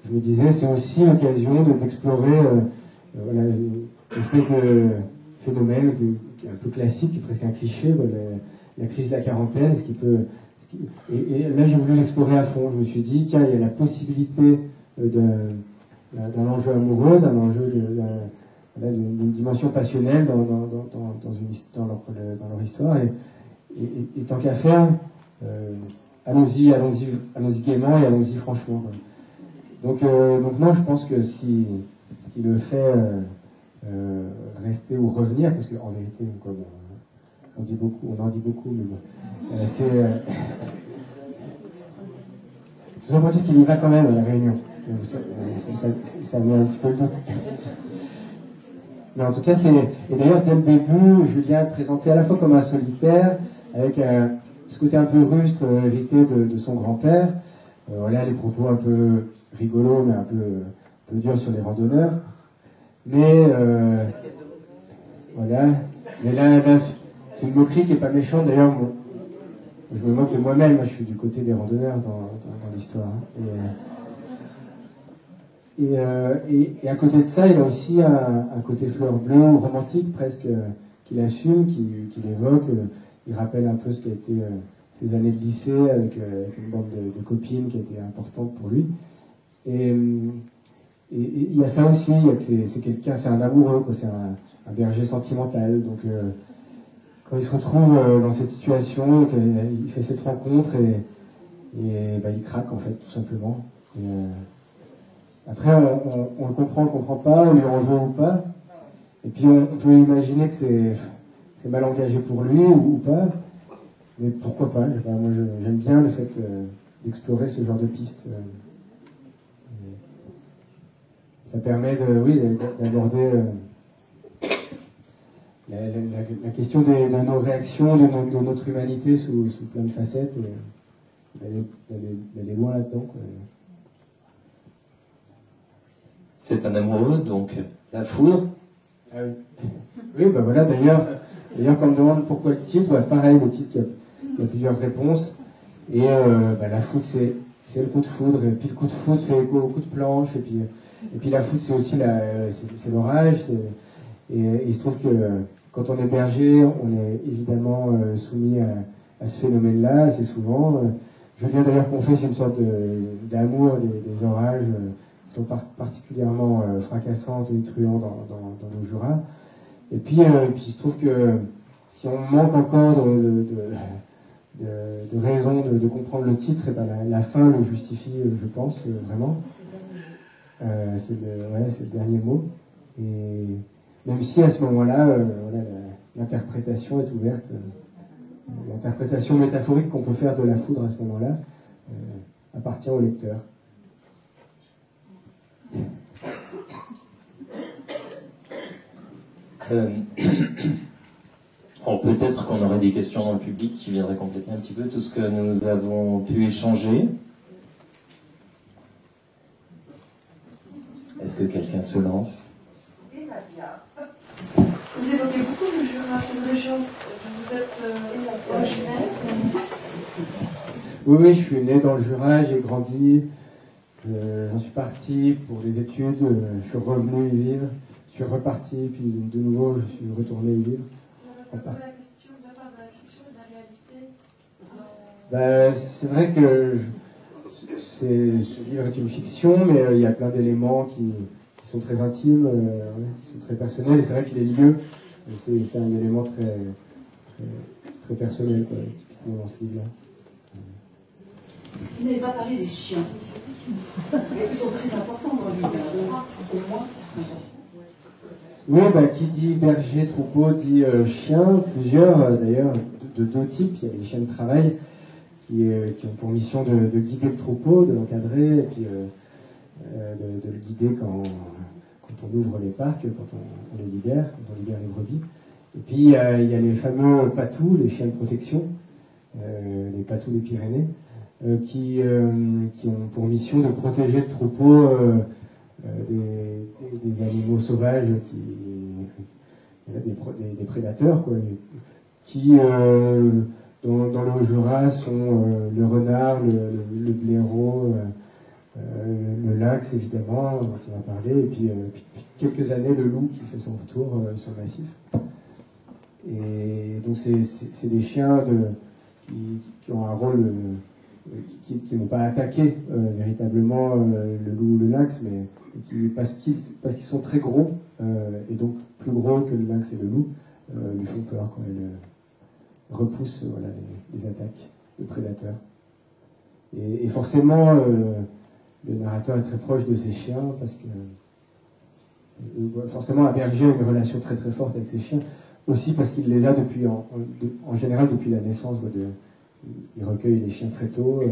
je me disais, c'est aussi l'occasion d'explorer voilà, une espèce de phénomène qui est un peu classique, qui est presque un cliché, la crise de la quarantaine, et là j'ai voulu l'explorer à fond. Je me suis dit, tiens, il y a la possibilité d'un enjeu amoureux, d'un enjeu d'une dimension passionnelle dans leur histoire, et tant qu'à faire, allons-y gaiement et allons-y franchement. Donc non, je pense que ce qui le fait rester ou revenir, parce qu'en vérité, quoi, bon, on en dit beaucoup, mais bon, c'est tout ça pour dire qu'il y va quand même à la Réunion. Ça met un petit peu le doute. Mais en tout cas, et d'ailleurs, dès le début, Julien est présenté à la fois comme un solitaire, avec ce côté un peu rustre, hérité de son grand-père. Voilà, les propos un peu rigolos, mais un peu durs sur les randonneurs. Mais, voilà. Mais là, c'est une moquerie qui n'est pas méchante. D'ailleurs, je me moque de moi-même. Moi, je suis du côté des randonneurs dans l'histoire. Et à côté de ça, il a aussi un côté fleur bleue, romantique presque, qu'il assume, qu'il évoque. Il rappelle un peu ce qui a été ses années de lycée avec une bande de copines qui a été importante pour lui. Et il y a ça aussi, c'est quelqu'un, c'est un amoureux, quoi, c'est un berger sentimental. Donc quand il se retrouve dans cette situation, il fait cette rencontre et il craque en fait, tout simplement. Et, après, on le comprend pas, on lui en veut ou pas. Et puis on peut imaginer que c'est mal engagé pour lui ou pas. Mais pourquoi pas? Moi, j'aime bien le fait d'explorer ce genre de pistes. Ça permet d'aborder la question de nos réactions, de notre humanité sous plein de facettes, et d'aller loin là-dedans, quoi. C'est un amoureux, donc la foudre. Ah oui. Oui, bah voilà, d'ailleurs, quand on me demande pourquoi le titre, bah, pareil, le titre, il y a plusieurs réponses. Et la foudre, c'est le coup de foudre, et puis le coup de foudre fait écho au coup de planche, et puis la foudre, c'est aussi c'est l'orage. Et il se trouve que quand on est berger, on est évidemment soumis à ce phénomène-là assez souvent. Julien d'ailleurs confesse une sorte d'amour des orages qui sont particulièrement fracassants et détruisants dans nos Jura. Et puis il se trouve que si on manque encore de raison de comprendre le titre, et ben la fin le justifie, je pense, vraiment. C'est le dernier mot. Et même si à ce moment-là, l'interprétation est ouverte, l'interprétation métaphorique qu'on peut faire de la foudre à ce moment-là appartient au lecteur. Peut-être qu'on aurait des questions dans le public qui viendraient compléter un petit peu tout ce que nous avons pu échanger. Est-ce que quelqu'un se lance? Vous évoquez beaucoup le Jura, c'est une région où vous êtes originaire? Oui, je suis né dans le Jura, j'ai grandi, j'en suis parti pour les études, je suis revenu y vivre, je suis reparti, puis de nouveau je suis retourné y vivre. On va poser la question de la fiction et de la réalité. C'est vrai que ce livre est une fiction, mais il y a plein d'éléments qui sont très intimes, qui sont très personnels, et c'est vrai que les lieux, c'est un élément très, très, très personnel, quoi, typiquement dans ce livre-là. Vous n'avez pas parlé des chiens. Ils sont très importants dans le livre, pour moi. Oui, qui dit berger, troupeau, dit chien, plusieurs d'ailleurs, de deux types. Il y a les chiens de travail qui ont pour mission de guider le troupeau, de l'encadrer, et puis de le guider quand on ouvre les parcs, quand on les libère, quand on libère les brebis. Et puis il y a les fameux patous, les chiens de protection, les patous des Pyrénées, qui ont pour mission de protéger le troupeau des animaux sauvages, des prédateurs, quoi, qui dans le Haut-Jura sont le renard, le blaireau, le lynx évidemment, dont on a parlé, et puis depuis quelques années le loup qui fait son retour sur le massif. Et donc c'est des chiens qui ont un rôle, qui n'ont pas attaqué véritablement le loup ou le lynx, mais parce qu'ils sont très gros, et donc plus gros que le lynx et le loup, lui font peur quand ils repoussent les attaques de prédateurs. Et forcément, le narrateur est très proche de ses chiens, parce que forcément un berger a une relation très très forte avec ses chiens, aussi parce qu'il les a en général depuis la naissance. Il recueille les chiens très tôt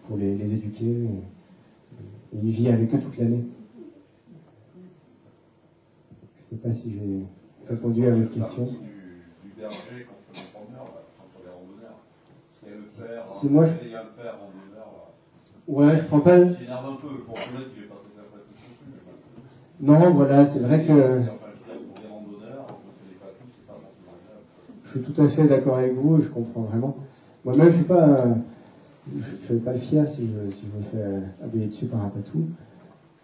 pour les éduquer, et il vit avec eux toute l'année. Je ne sais pas si j'ai répondu à votre question. Du berger contre le promeneur, contre les randonneurs. Il y a le père, si moi, il y a le père randonneur. Ouais, je prends pas. Il s'énerve un peu, il faut reconnaître qu'il n'est pas très sympathique non plus. Non, voilà, c'est vrai que. Pour les randonneurs, les patous, c'est pas forcément agréable. Je suis tout à fait d'accord avec vous, je comprends vraiment. Moi-même, je ne suis pas fier si je me fais habiller dessus par un patou.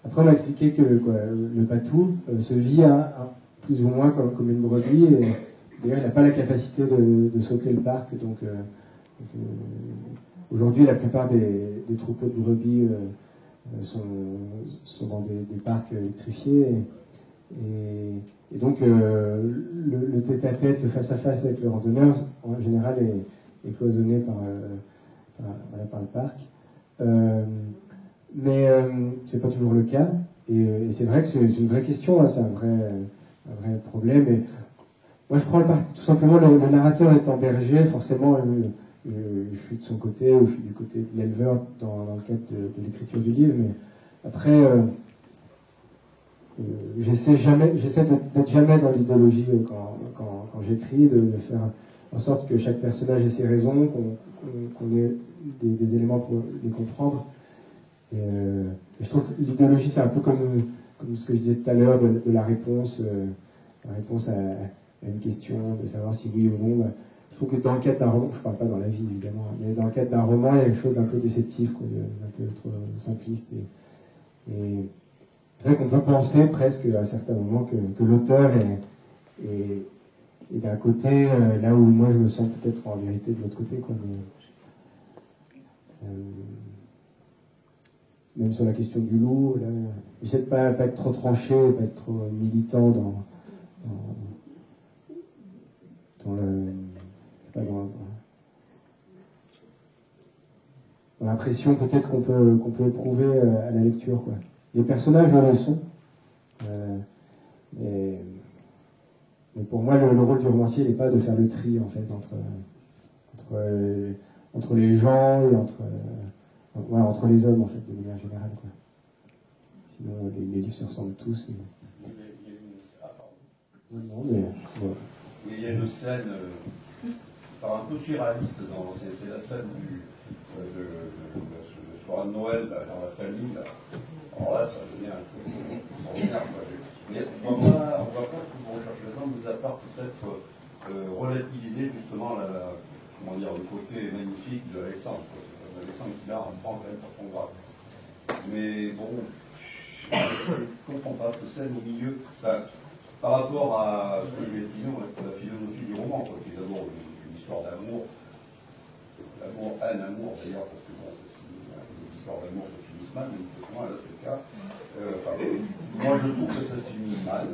Après, on m'a expliqué que le patou se vit plus ou moins comme une brebis, et d'ailleurs, il n'a pas la capacité de sauter le parc. Donc aujourd'hui, la plupart des troupeaux de brebis sont dans des parcs électrifiés. Et donc, le tête-à-tête, le face-à-face avec le randonneur, en général, est cloisonné par le parc. Mais c'est pas toujours le cas. Et c'est vrai que c'est une vraie question, hein, c'est un vrai problème. Et moi, je prends le parc, tout simplement, le narrateur étant berger, forcément, je suis de son côté, ou je suis du côté de l'éleveur dans le cadre de l'écriture du livre. Mais après, j'essaie d'être jamais dans l'idéologie quand j'écris, de faire en sorte que chaque personnage ait ses raisons, qu'on ait des éléments pour les comprendre. Et je trouve que l'idéologie, c'est un peu comme ce que je disais tout à l'heure de la réponse à une question, de savoir si oui ou non. Bah, je trouve que dans le cadre d'un roman, je ne parle pas dans la vie évidemment, mais dans le cadre d'un roman, il y a quelque chose d'un peu déceptif, d'un peu trop simpliste. Et c'est vrai qu'on peut penser presque à certains moments que l'auteur est d'un côté, là où moi je me sens peut-être en vérité de l'autre côté, quoi. Même sur la question du loup, là, j'essaie de pas être trop tranché, pas être trop militant dans l'impression peut-être qu'on peut éprouver à la lecture, quoi. Les personnages le sont, mais pour moi le rôle du romancier n'est pas de faire le tri en fait entre les gens et entre les hommes en fait de manière générale, quoi. Sinon les livres se ressemblent tous. Non, mais il y a une scène un peu surréaliste c'est la scène de soirée de Noël là, dans la famille. Là. Alors là, ça devient un truc extraordinaire. Mais on va pas rechercher là-dedans, mais à part peut-être relativiser justement le côté magnifique de Alexandre. Alexandre qui là en prend quand même pour son grave. Mais bon, je ne comprends pas cette scène au milieu. Par rapport à ce que je vais expliquer, la philosophie du roman, qui est d'abord une histoire d'amour, haine-amour d'ailleurs, parce que bon, c'est une histoire d'amour qui finit mal, mais pour moi là c'est le cas. Moi je trouve que ça se finit mal.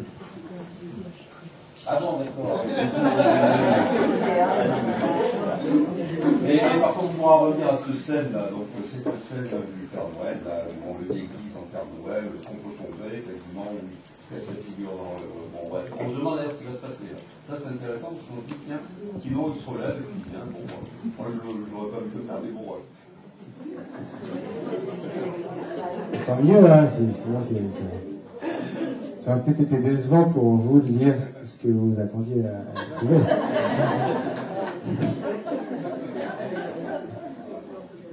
Ah non, d'accord. Mais par contre, pour en revenir à cette scène-là, donc cette scène du Père Noël, là, où on le déguise en Père Noël, qu'on peut sombrer, quasiment, où il se casse la figure dans le. Bon, bref, on se demande d'ailleurs ce qui va se passer. Là. Ça, c'est intéressant, parce qu'on dit, tiens, sinon, il se relève, et puis, tiens, bon, moi, je l'aurais pas vu comme ça, mais bon, ouais. Tant mieux, hein, sinon ça aurait peut-être été décevant pour vous de lire ce que vous attendiez à trouver.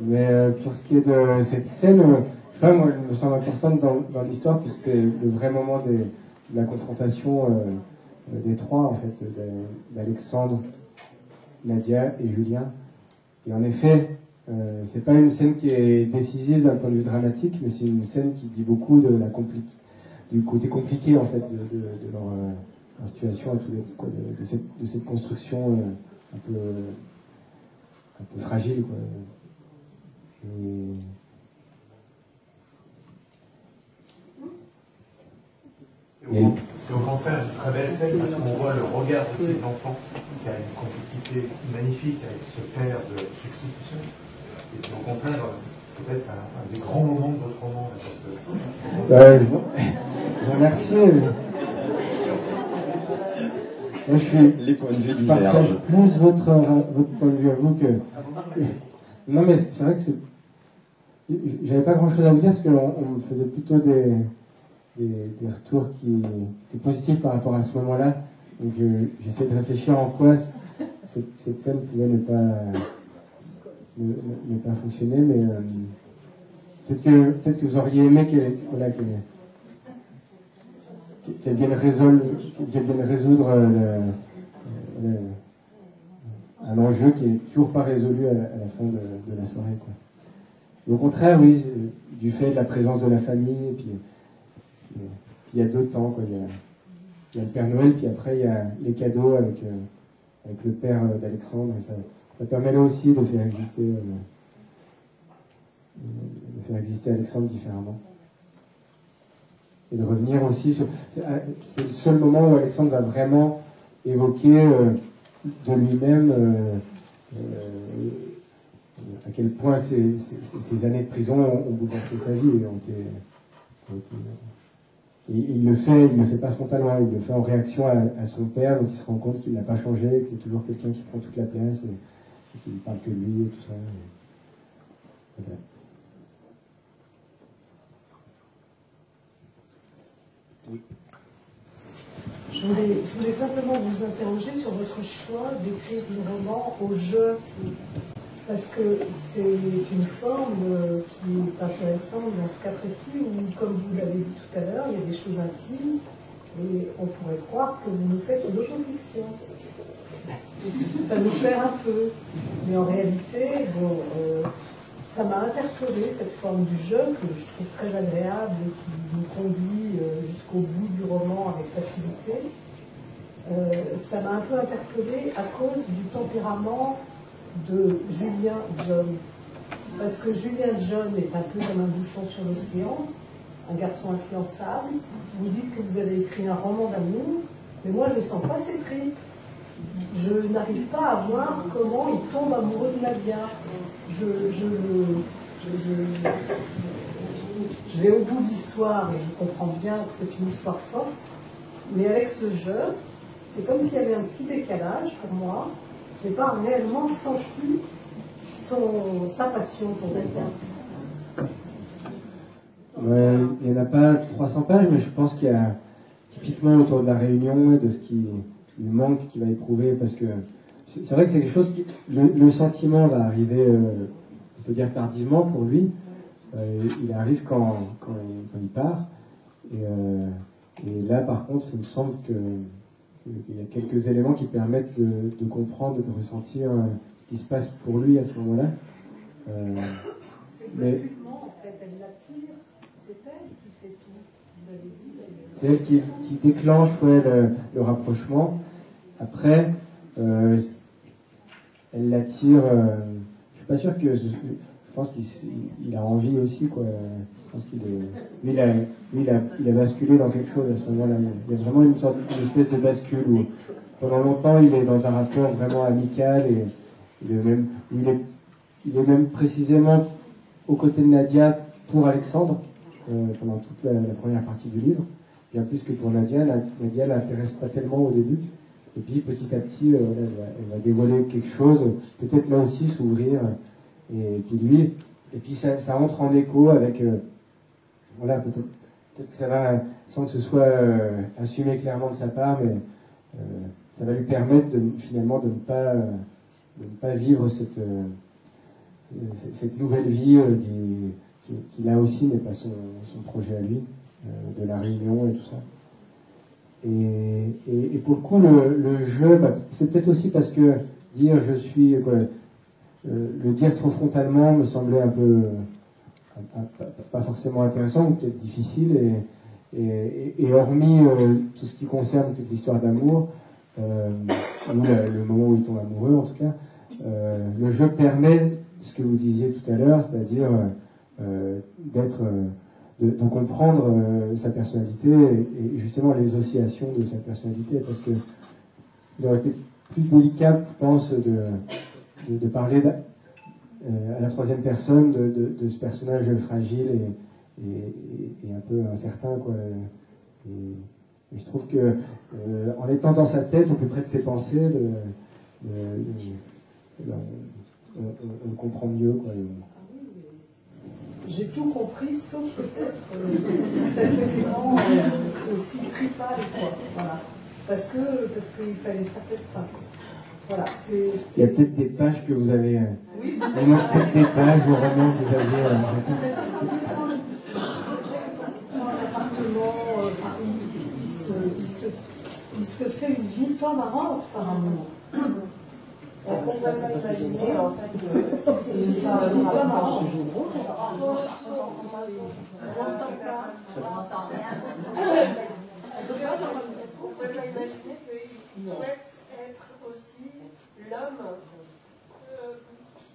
Mais pour ce qui est de cette scène, je sais pas, moi, elle me semble importante dans l'histoire, puisque c'est le vrai moment de la confrontation des trois, en fait, d'Alexandre, Nadia et Julien. Et en effet, c'est pas une scène qui est décisive d'un point de vue dramatique, mais c'est une scène qui dit beaucoup du côté compliqué en fait de leur situation, de cette construction un peu fragile, quoi. C'est au contraire une très belle scène parce qu'on voit le regard de cet enfant qui a une complicité magnifique avec ce père de substitution. Et c'est au contraire peut-être un des grands moments de votre roman. Je vous remercie. Moi, les points de vue je partage plus votre point de vue à vous que... Non, mais c'est vrai que j'avais pas grand-chose à vous dire parce qu'on me faisait plutôt des retours qui étaient positifs par rapport à ce moment-là. Donc j'essaie de réfléchir en quoi cette scène pouvait ne pas fonctionner, mais peut-être que vous auriez aimé qu'elle vienne résoudre un enjeu qui est toujours pas résolu à la fin de la soirée, quoi. Et au contraire, oui, du fait de la présence de la famille, et puis il y a deux temps, quoi. Il y a le Père Noël, puis après il y a les cadeaux avec le père d'Alexandre, et ça permet là aussi de faire exister faire exister Alexandre différemment. Et de revenir aussi sur... C'est le seul moment où Alexandre va vraiment évoquer de lui-même à quel point ces années de prison ont bouleversé sa vie. Et il le fait pas frontalement, il le fait en réaction à son père, dont il se rend compte qu'il n'a pas changé, que c'est toujours quelqu'un qui prend toute la place et qu'il ne parle que de lui et tout ça. Voilà. Oui. Je voulais simplement vous interroger sur votre choix d'écrire le roman au jeu, parce que c'est une forme qui est intéressante dans ce cas précis où, comme vous l'avez dit tout à l'heure, il y a des choses intimes et on pourrait croire que vous nous faites une autofiction. Ça nous perd un peu, mais en réalité, bon, ça m'a interpellé cette forme du jeu que je trouve très agréable et qui nous conduit jusqu'au bout du roman avec facilité. Ça m'a un peu interpellé à cause du tempérament de Julien John. Parce que Julien John est un peu comme un bouchon sur l'océan, un garçon influençable. Vous dites que vous avez écrit un roman d'amour, mais moi je ne sens pas ses tripes. Je n'arrive pas à voir comment il tombe amoureux de Nadia. Je vais au bout de l'histoire et je comprends bien que c'est une histoire forte, mais avec ce jeu, c'est comme s'il y avait un petit décalage pour moi. Je n'ai pas réellement senti sa passion pour quelqu'un. Ouais, il n'y en a pas 300 pages, mais je pense qu'il y a typiquement autour de la réunion et de ce qui lui manque, qu'il va éprouver, parce que c'est vrai que c'est quelque chose qui... Le sentiment va arriver, on peut dire tardivement pour lui. Il arrive quand il part. Et là, par contre, il me semble qu'il y a quelques éléments qui permettent de comprendre et de ressentir ce qui se passe pour lui à ce moment-là. C'est le basculement, en fait, elle l'attire, c'est elle qui fait tout, vous l'avez dit d'ailleurs. C'est elle qui déclenche le rapprochement. Après, elle l'attire. Je suis pas sûr que... Je pense qu'il a envie aussi, quoi. Je pense qu'il est... Lui, il a basculé dans quelque chose à ce moment-là. Il y a vraiment une espèce de bascule où, pendant longtemps, il est dans un rapport vraiment amical et il est même précisément aux côtés de Nadia pour Alexandre pendant toute la première partie du livre. Bien plus que pour Nadia. Nadia l'intéresse pas tellement au début. Et puis petit à petit, elle va dévoiler quelque chose, peut-être là aussi s'ouvrir. Et puis lui, et puis ça entre en écho avec, voilà, peut-être que ça va, sans que ce soit assumé clairement de sa part, mais ça va lui permettre finalement de ne pas vivre cette nouvelle vie qui là aussi n'est pas son projet à lui, de la réunion et tout ça. Et pour le coup, le jeu, c'est peut-être aussi parce que dire je suis... le dire trop frontalement me semblait un peu pas forcément intéressant, ou peut-être difficile, et hormis tout ce qui concerne peut-être l'histoire d'amour, ou le moment où il tombe amoureux en tout cas, le jeu permet ce que vous disiez tout à l'heure, c'est-à-dire de comprendre sa personnalité et justement les oscillations de sa personnalité, parce que il aurait été plus délicat, je pense, de parler à la troisième personne de ce personnage fragile et un peu incertain, quoi. Et je trouve que en étant dans sa tête, au plus près de ses pensées, on le comprend mieux, quoi. J'ai tout compris, sauf peut-être cet élément aussi tripal, quoi. Voilà. Parce qu'il fallait certaines pas. Voilà, il y a peut-être des pages que vous avez... Oui, il y a peut-être des pages au roman que vous avez... il se fait une vie pas marrante par un moment. Est-ce qu'on peut s'imaginer en fait que c'est une pas marrant. Est-ce qu'on peut pas imaginer qu'il souhaite être aussi l'homme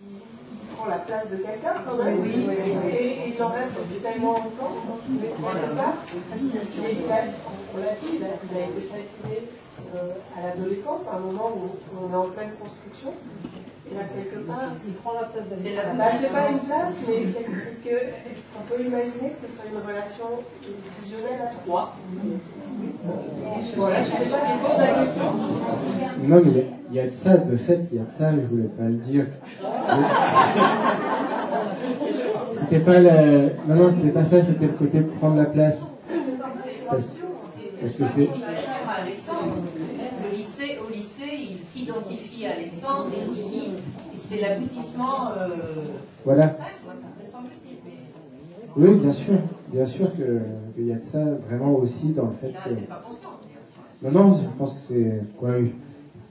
il prend la place de quelqu'un quand même. Oui. Et il en rêve tellement longtemps, mais quelque part, on l'a dit, il a été fasciné à l'adolescence, à un moment où on est en pleine construction. Et là, quelque part, il prend la place d'Alexandre. C'est pas une place, mais est-ce qu'on peut imaginer que ce soit une relation fusionnelle à trois? Voilà, je sais pas, je pose la question. Non, mais il y a de ça, de fait, il y a de ça, je voulais pas le dire. C'était pas non, c'était pas ça, c'était le côté prendre la place. Parce que c'est... Au lycée, il s'identifie à Alexandre et il dit, c'est l'aboutissement. Voilà. Oui, bien sûr qu'il y a de ça vraiment aussi dans le fait que. Non, je pense que c'est. Quoi, oui.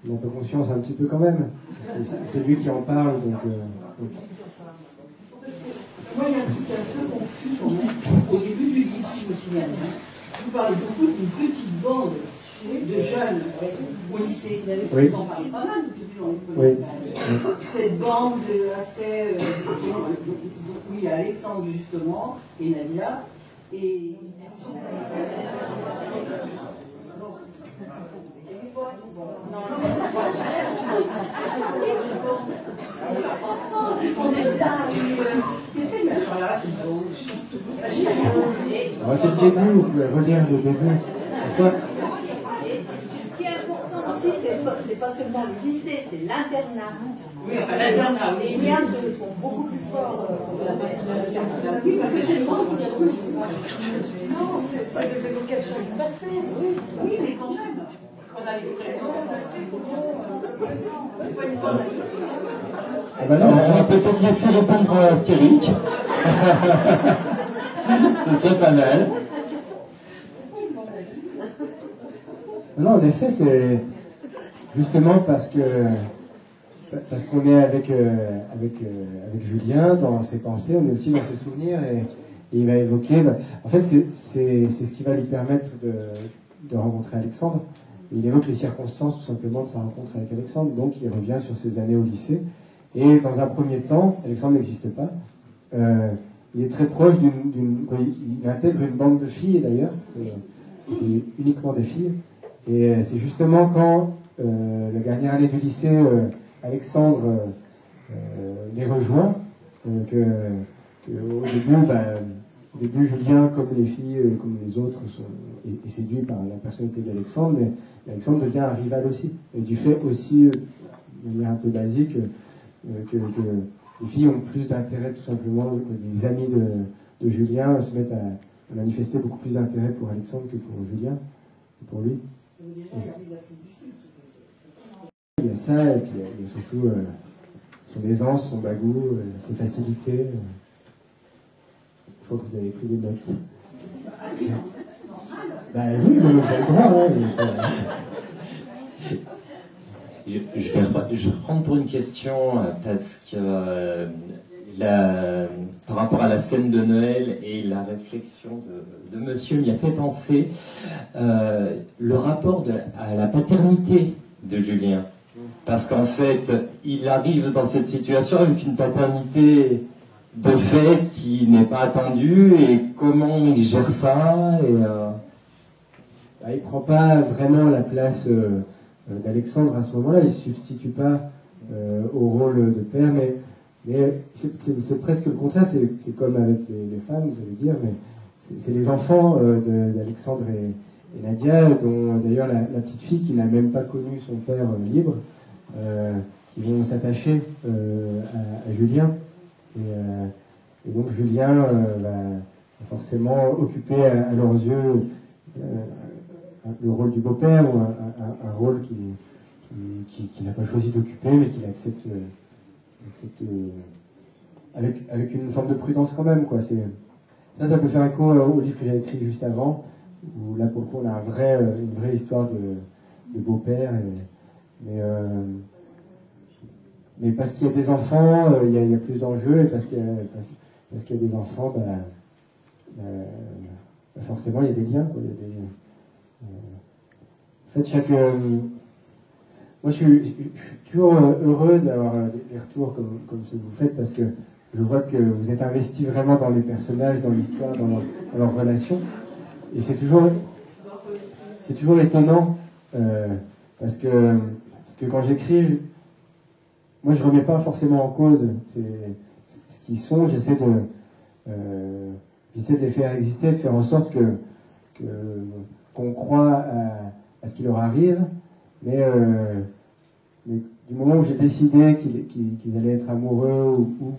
On a pas conscience un petit peu quand même. Parce que c'est lui qui en parle, donc. Moi, il y a un truc un peu confus quand même. Au début du livre, si je me souviens bien, vous parlez beaucoup d'une petite bande de jeunes au lycée. Oui. Vous en parlez pas mal depuis on Oui. Cette bande assez. Oui, il y a Alexandre justement, et Nadia, et. Ils sont ensemble, ils font des blagues. Qu'est-ce qu'il y a là? C'est beau. C'est le début, vous pouvez relire le début. Ce qui est important aussi, c'est pas seulement le lycée, c'est l'internat. Oui, enfin l'internat, oui. Les liens sont beaucoup plus forts. Oui, parce que c'est le monde qui a tout. Non, c'est des évocations du passé. Oui, mais quand même. On a les présents, Ah ben non, on va peut-être laisser répondre Pierrick. Ça serait pas mal. Non, en effet, c'est justement parce qu'on est avec Julien dans ses pensées, on est aussi dans ses souvenirs et il va évoquer. En fait, c'est ce qui va lui permettre de rencontrer Alexandre. Il évoque les circonstances tout simplement de sa rencontre avec Alexandre, donc il revient sur ses années au lycée. Et dans un premier temps, Alexandre n'existe pas. Il est très proche il intègre une bande de filles d'ailleurs, c'est uniquement des filles. Et c'est justement quand la dernière année du lycée, Alexandre les rejoint, au début, Julien, comme les filles, comme les autres, est séduit par la personnalité d'Alexandre, mais Alexandre devient un rival aussi. Et du fait aussi, de manière un peu basique, que les filles ont plus d'intérêt tout simplement, que les amis de Julien se mettent à manifester beaucoup plus d'intérêt pour Alexandre que pour Julien, que pour lui. Il y a ça, et puis il y a surtout son aisance, son bagou, ses facilités. Je crois que vous avez pris des notes. Bah oui, mais vous avez le droit. Je vais reprendre pour une question, parce que par rapport à la scène de Noël et la réflexion de monsieur m'y a fait penser le rapport à la paternité de Julien. Parce qu'en fait, il arrive dans cette situation avec une paternité de fait qui n'est pas attendue, et comment il gère ça Il ne prend pas vraiment la place d'Alexandre à ce moment-là, il ne se substitue pas au rôle de père, mais c'est presque le contraire, c'est comme avec les femmes, vous allez dire, mais c'est les enfants d'Alexandre et Nadia, dont d'ailleurs la petite fille qui n'a même pas connu son père libre, qui vont s'attacher à Julien. Et donc Julien va forcément occuper à leurs yeux le rôle du beau-père, ou un rôle qu'il n'a pas choisi d'occuper, mais qu'il accepte avec une forme de prudence quand même, quoi. Ça peut faire écho au livre que j'ai écrit juste avant, où là pour le coup on a une vraie histoire de beau-père, mais parce qu'il y a des enfants, il y a plus d'enjeux, et parce qu'il y a des enfants, forcément il y a des liens, quoi. En fait, moi, je suis toujours heureux d'avoir des retours comme ceux que vous faites, parce que je vois que vous êtes investi vraiment dans les personnages, dans l'histoire, dans leurs relations. Et c'est toujours étonnant, parce que quand j'écris, moi, je remets pas forcément en cause ce qu'ils sont. J'essaie de les faire exister, de faire en sorte qu'on croit à ce qui leur arrive, mais du moment où j'ai décidé qu'ils allaient être amoureux ou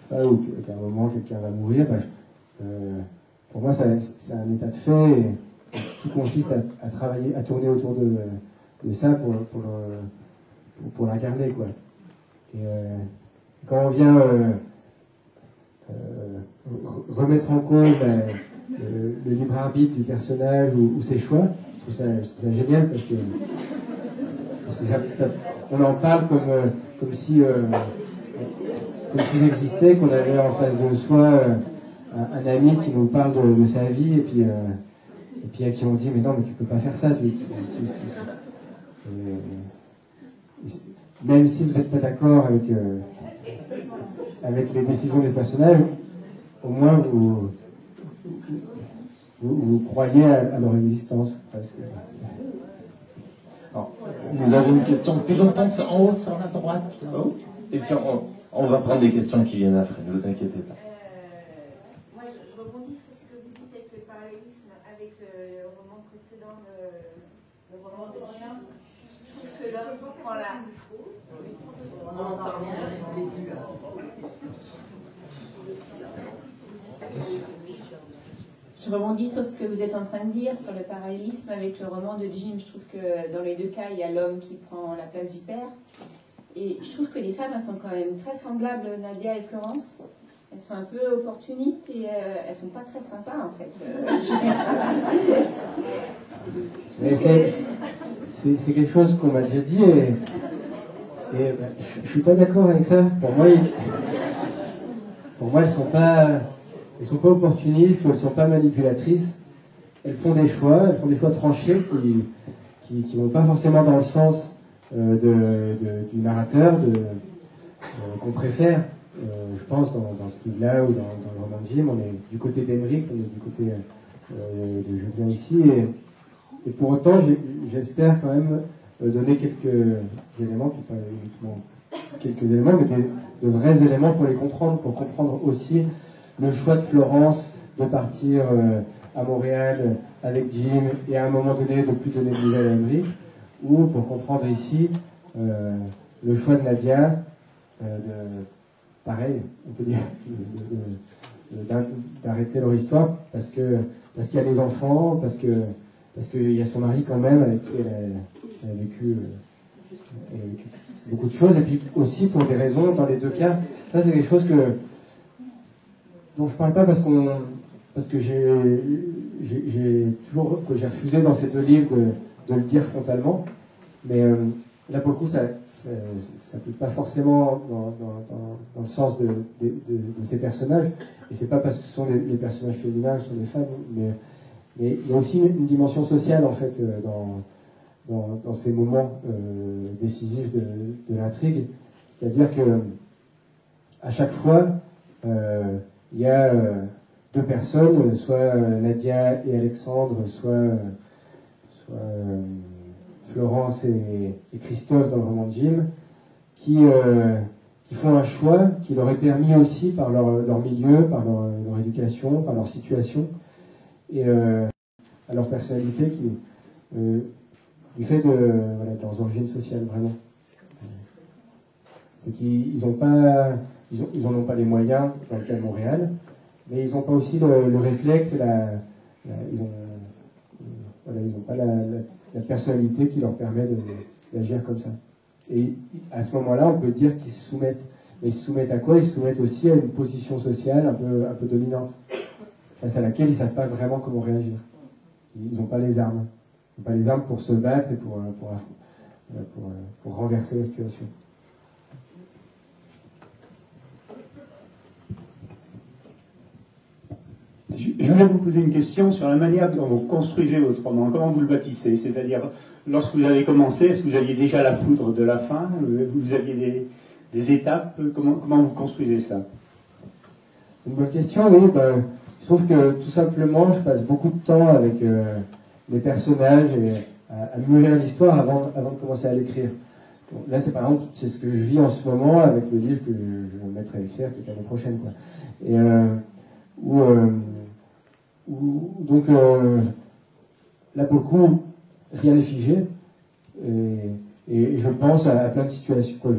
qu'à un moment quelqu'un va mourir, pour moi c'est un état de fait, et tout consiste à travailler, à tourner autour de ça pour l'incarner, quoi. Et quand on vient remettre en cause le libre arbitre du personnage ou ses choix, je trouve ça génial, parce que on en parle comme s'il existait, qu'on avait en face de soi un ami qui nous parle de sa vie, et puis à qui on dit mais non, mais tu peux pas faire ça, même si vous n'êtes pas d'accord avec les décisions des personnages, au moins vous croyez à leur existence, presque. Alors, nous avons une question depuis longtemps en haut sur la droite, là-haut. Et puis on va prendre des questions qui viennent après, ne vous inquiétez pas. Moi, je rebondis sur ce que vous dites avec le parallélisme avec le roman précédent, le roman de Jim. Je trouve que l'homme prend la... On n'entend rien. Je rebondis sur ce que vous êtes en train de dire, sur le parallélisme avec le roman de Jim. Je trouve que dans les deux cas, il y a l'homme qui prend la place du père. Et je trouve que les femmes, elles sont quand même très semblables, Nadia et Florence. Elles sont un peu opportunistes et elles sont pas très sympas, en fait. C'est quelque chose qu'on m'a déjà dit, et je suis pas d'accord avec ça. Pour moi, elles sont pas opportunistes, ou elles sont pas manipulatrices. Elles font des choix tranchés qui vont pas forcément dans le sens du narrateur qu'on préfère. Je pense dans ce livre-là ou dans le roman de Jim, on est du côté d'Emeric, on est du côté de Julien ici, et pour autant j'espère quand même donner quelques éléments, pas uniquement quelques éléments, mais de vrais éléments pour comprendre aussi le choix de Florence de partir à Montréal avec Jim, et à un moment donné de plus donner de nouvelles à Emeric, ou pour comprendre ici le choix de Nadia pareil, on peut dire, d'arrêter leur histoire parce qu'il y a des enfants, parce qu'il y a son mari quand même avec qui elle a vécu beaucoup de choses, et puis aussi pour des raisons, dans les deux cas, ça c'est quelque chose dont je parle pas parce que j'ai refusé dans ces deux livres de le dire frontalement, mais là pour le coup ça peut pas forcément dans le sens de ces personnages, et c'est pas parce que ce sont les personnages féminins, ce sont des femmes, mais il y a aussi une dimension sociale en fait dans ces moments décisifs de l'intrigue, c'est-à-dire que à chaque fois il y a deux personnes, soit Nadia et Alexandre, soit Florence et Christophe dans le roman de Jim, qui font un choix qui leur est permis aussi par leur milieu, par leur éducation, par leur situation, et à leur personnalité, du fait de leurs origines sociales, vraiment. C'est qu'ils n'en ont pas les moyens dans le cas de Montréal, mais ils n'ont pas aussi le réflexe et ils n'ont pas la personnalité qui leur permet d'agir comme ça. Et à ce moment-là, on peut dire qu'ils se soumettent. Mais ils se soumettent à quoi? Ils se soumettent aussi à une position sociale un peu dominante, face à laquelle ils ne savent pas vraiment comment réagir. Ils n'ont pas les armes. Ils n'ont pas les armes pour se battre et pour renverser la situation. Je voulais vous poser une question sur la manière dont vous construisez votre roman, comment vous le bâtissez, c'est-à-dire lorsque vous avez commencé, est-ce que vous aviez déjà la foudre de la fin? Vous aviez des étapes? Comment vous construisez ça? Une bonne question, oui. Je trouve que tout simplement, je passe beaucoup de temps avec les personnages et à mûrir l'histoire avant de commencer à l'écrire. Bon, là, c'est par exemple, c'est ce que je vis en ce moment avec le livre que je vais mettre à écrire peut-être l'année prochaine, quoi. Et donc là, pour le coup, rien n'est figé. Et je pense à plein de situations. Quoi.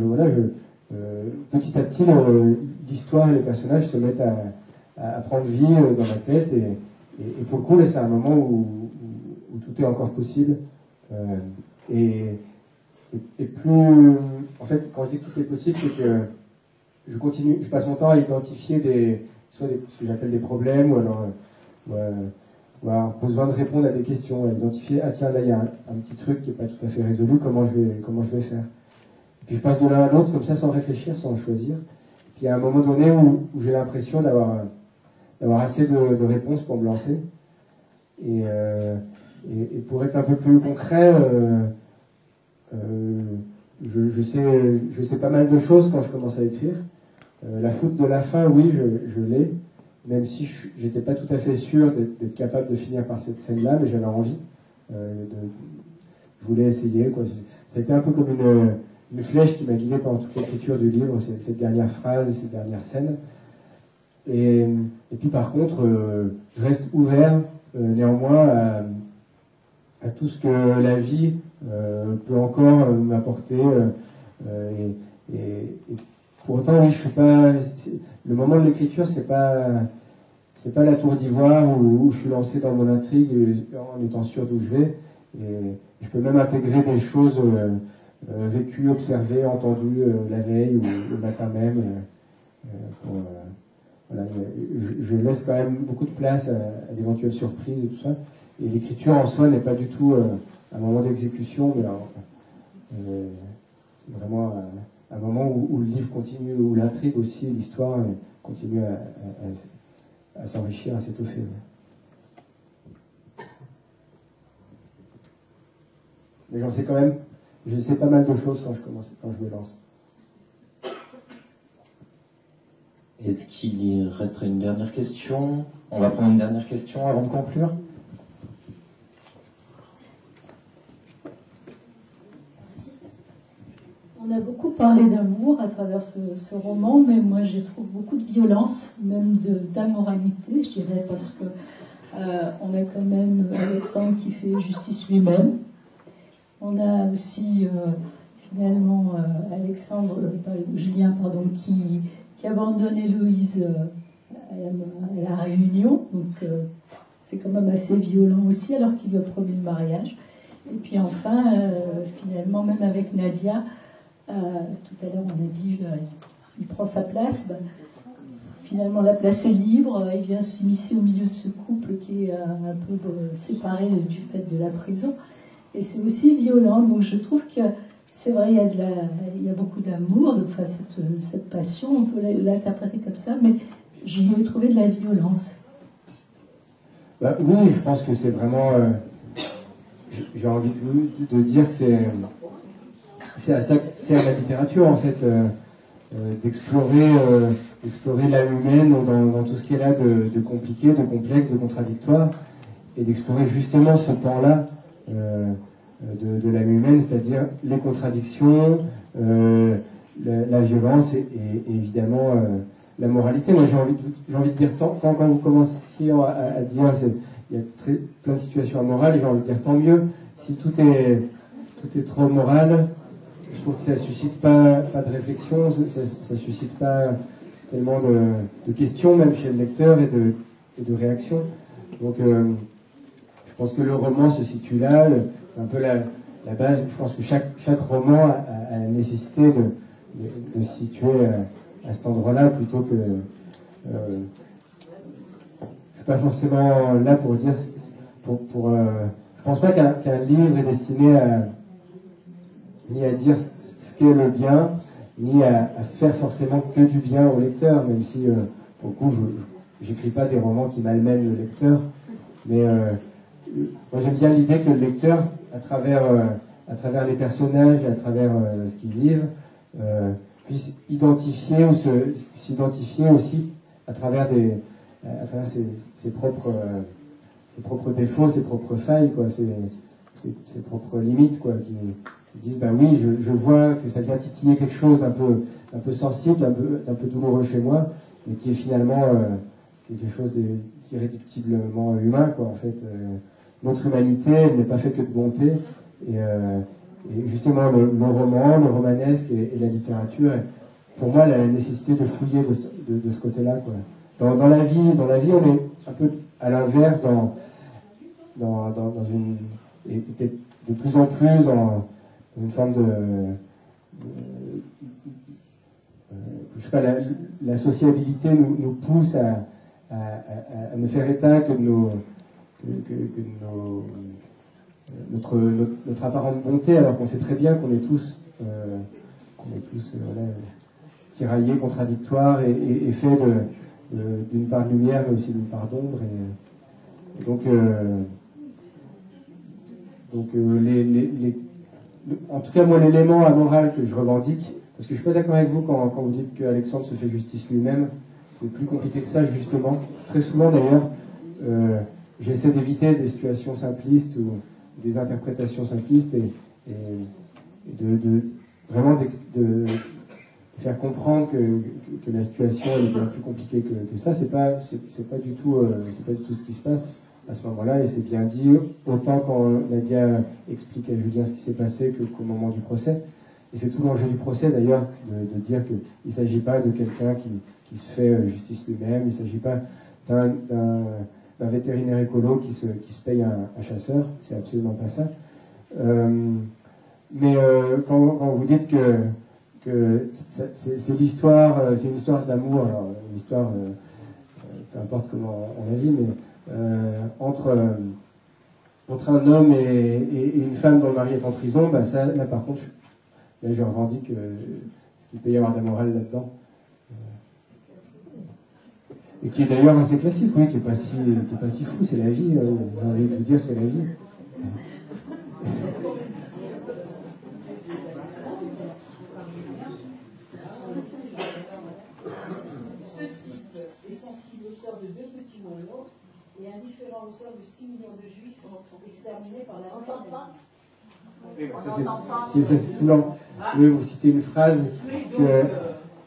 Petit à petit, l'histoire et les personnages se mettent à prendre vie dans ma tête. Et pour le coup, là, c'est un moment où tout est encore possible. Et plus... En fait, quand je dis que tout est possible, c'est que je passe mon temps à identifier soit ce que j'appelle des problèmes, ou alors besoin de répondre à des questions, à identifier, ah tiens, là il y a un petit truc qui n'est pas tout à fait résolu, comment je vais faire. Et puis je passe de l'un à l'autre comme ça, sans réfléchir, sans choisir. Puis il y a un moment donné où j'ai l'impression d'avoir assez de réponses pour me lancer. Et pour être un peu plus concret, je sais pas mal de choses quand je commence à écrire. La foudre de la fin, oui, je l'ai. Même si j'étais pas tout à fait sûr d'être capable de finir par cette scène-là, mais j'avais envie. Je voulais essayer, quoi. C'était un peu comme une flèche qui m'a guidé pendant toute l'écriture du livre, cette dernière phrase et cette dernière scène. Et puis par contre, je reste ouvert néanmoins à tout ce que la vie peut encore m'apporter. Et pour autant, oui, je suis pas. Le moment de l'écriture, c'est pas la tour d'ivoire où je suis lancé dans mon intrigue en étant sûr d'où je vais. Et je peux même intégrer des choses vécues, observées, entendues la veille ou le matin même. Voilà, je laisse quand même beaucoup de place à d'éventuelles surprises et tout ça. Et l'écriture en soi n'est pas du tout un moment d'exécution, mais c'est vraiment un moment où le livre continue, où l'intrigue aussi, l'histoire continue à s'enrichir, à s'étoffer. Mais je sais pas mal de choses quand je me lance. Est-ce qu'il resterait une dernière question? On va prendre une dernière question avant de conclure. On a beaucoup parlé d'amour à travers ce roman, mais moi j'y trouve beaucoup de violence, même d'amoralité, je dirais, parce que on a quand même Alexandre qui fait justice lui-même. On a aussi finalement Julien qui a abandonné Louise à la Réunion, donc c'est quand même assez violent aussi, alors qu'il lui a promis le mariage. Et puis enfin, finalement, même avec Nadia, tout à l'heure on a dit il prend sa place, finalement la place est libre, il vient s'immiscer au milieu de ce couple qui est un peu séparé du fait de la prison, et c'est aussi violent. Donc je trouve que c'est vrai, il y a beaucoup d'amour, enfin, cette passion, on peut l'interpréter comme ça, mais j'y ai trouvé de la violence. Oui, je pense que c'est vraiment... j'ai envie de dire que c'est à la littérature, en fait, d'explorer l'âme humaine dans tout ce qu'elle a de compliqué, de complexe, de contradictoire, et d'explorer justement ce pan-là de l'âme humaine, c'est-à-dire les contradictions, la violence et évidemment la moralité. Moi, j'ai envie de dire, quand vous commenciez à dire il y a plein de situations amorales, j'ai envie de dire tant mieux. Si tout est trop moral, je trouve que ça ne suscite pas de réflexion, ça ne suscite pas tellement de questions, même chez le lecteur, et de réactions. Donc, je pense que le roman se situe là, c'est un peu la base. Je pense que chaque roman a la nécessité de se situer à cet endroit-là, plutôt que... je ne suis pas forcément là pour dire... je pense pas qu'un livre est destiné ni à dire ce qu'est le bien, ni à faire forcément que du bien au lecteur, même si, pour le coup, j'écris pas des romans qui malmènent le lecteur, mais moi j'aime bien l'idée que le lecteur, à travers les personnages et à travers ce qu'ils vivent, puisse identifier ou s'identifier aussi à travers ses propres défauts, ses propres failles, quoi, ses propres limites, quoi, qui disent ben oui, je vois que ça vient titiller quelque chose d'un peu sensible, d'un peu douloureux chez moi, mais qui est finalement quelque chose d'irréductiblement humain, quoi, en fait. Notre humanité, elle n'est pas faite que de bonté, et justement le roman, le romanesque et la littérature, pour moi, la nécessité de fouiller de ce côté-là, quoi. Dans la vie, on est un peu à l'inverse, dans une, et peut-être de plus en plus dans une forme je sais pas, la sociabilité nous pousse à ne faire état que notre apparente bonté, alors qu'on sait très bien qu'on est tous voilà, tiraillés, contradictoires et faits d'une part de lumière mais aussi d'une part d'ombre, et donc en tout cas moi l'élément amoral que je revendique, parce que je suis pas d'accord avec vous quand vous dites qu'Alexandre se fait justice lui-même, c'est plus compliqué que ça, justement. Très souvent d'ailleurs j'essaie d'éviter des situations simplistes ou des interprétations simplistes et de vraiment de faire comprendre que la situation est bien plus compliquée que ça. C'est pas du tout ce qui se passe à ce moment-là, et c'est bien dit autant quand Nadia explique à Julien ce qui s'est passé qu'au moment du procès. Et c'est tout l'enjeu du procès d'ailleurs, de dire qu'il ne s'agit pas de quelqu'un qui se fait justice lui-même, il ne s'agit pas d'un vétérinaire écolo qui se paye un chasseur, c'est absolument pas ça. Mais quand vous dites que c'est l'histoire, c'est une histoire d'amour, alors une histoire, peu importe comment on la vit, mais entre un homme et une femme dont le mari est en prison, bah ça, là par contre, là je revendique ce qu'il peut y avoir d'amoral là-dedans. Et qui est d'ailleurs assez classique, oui, qui est pas si fou, c'est la vie, j'ai envie de vous dire, c'est la vie. Ce type est sensible au sort de 2 petits moineaux et indifférent au sort de 6 millions de juifs exterminés par la Romaine. C'est tout l'enjeu. Je vais vous citer une phrase que...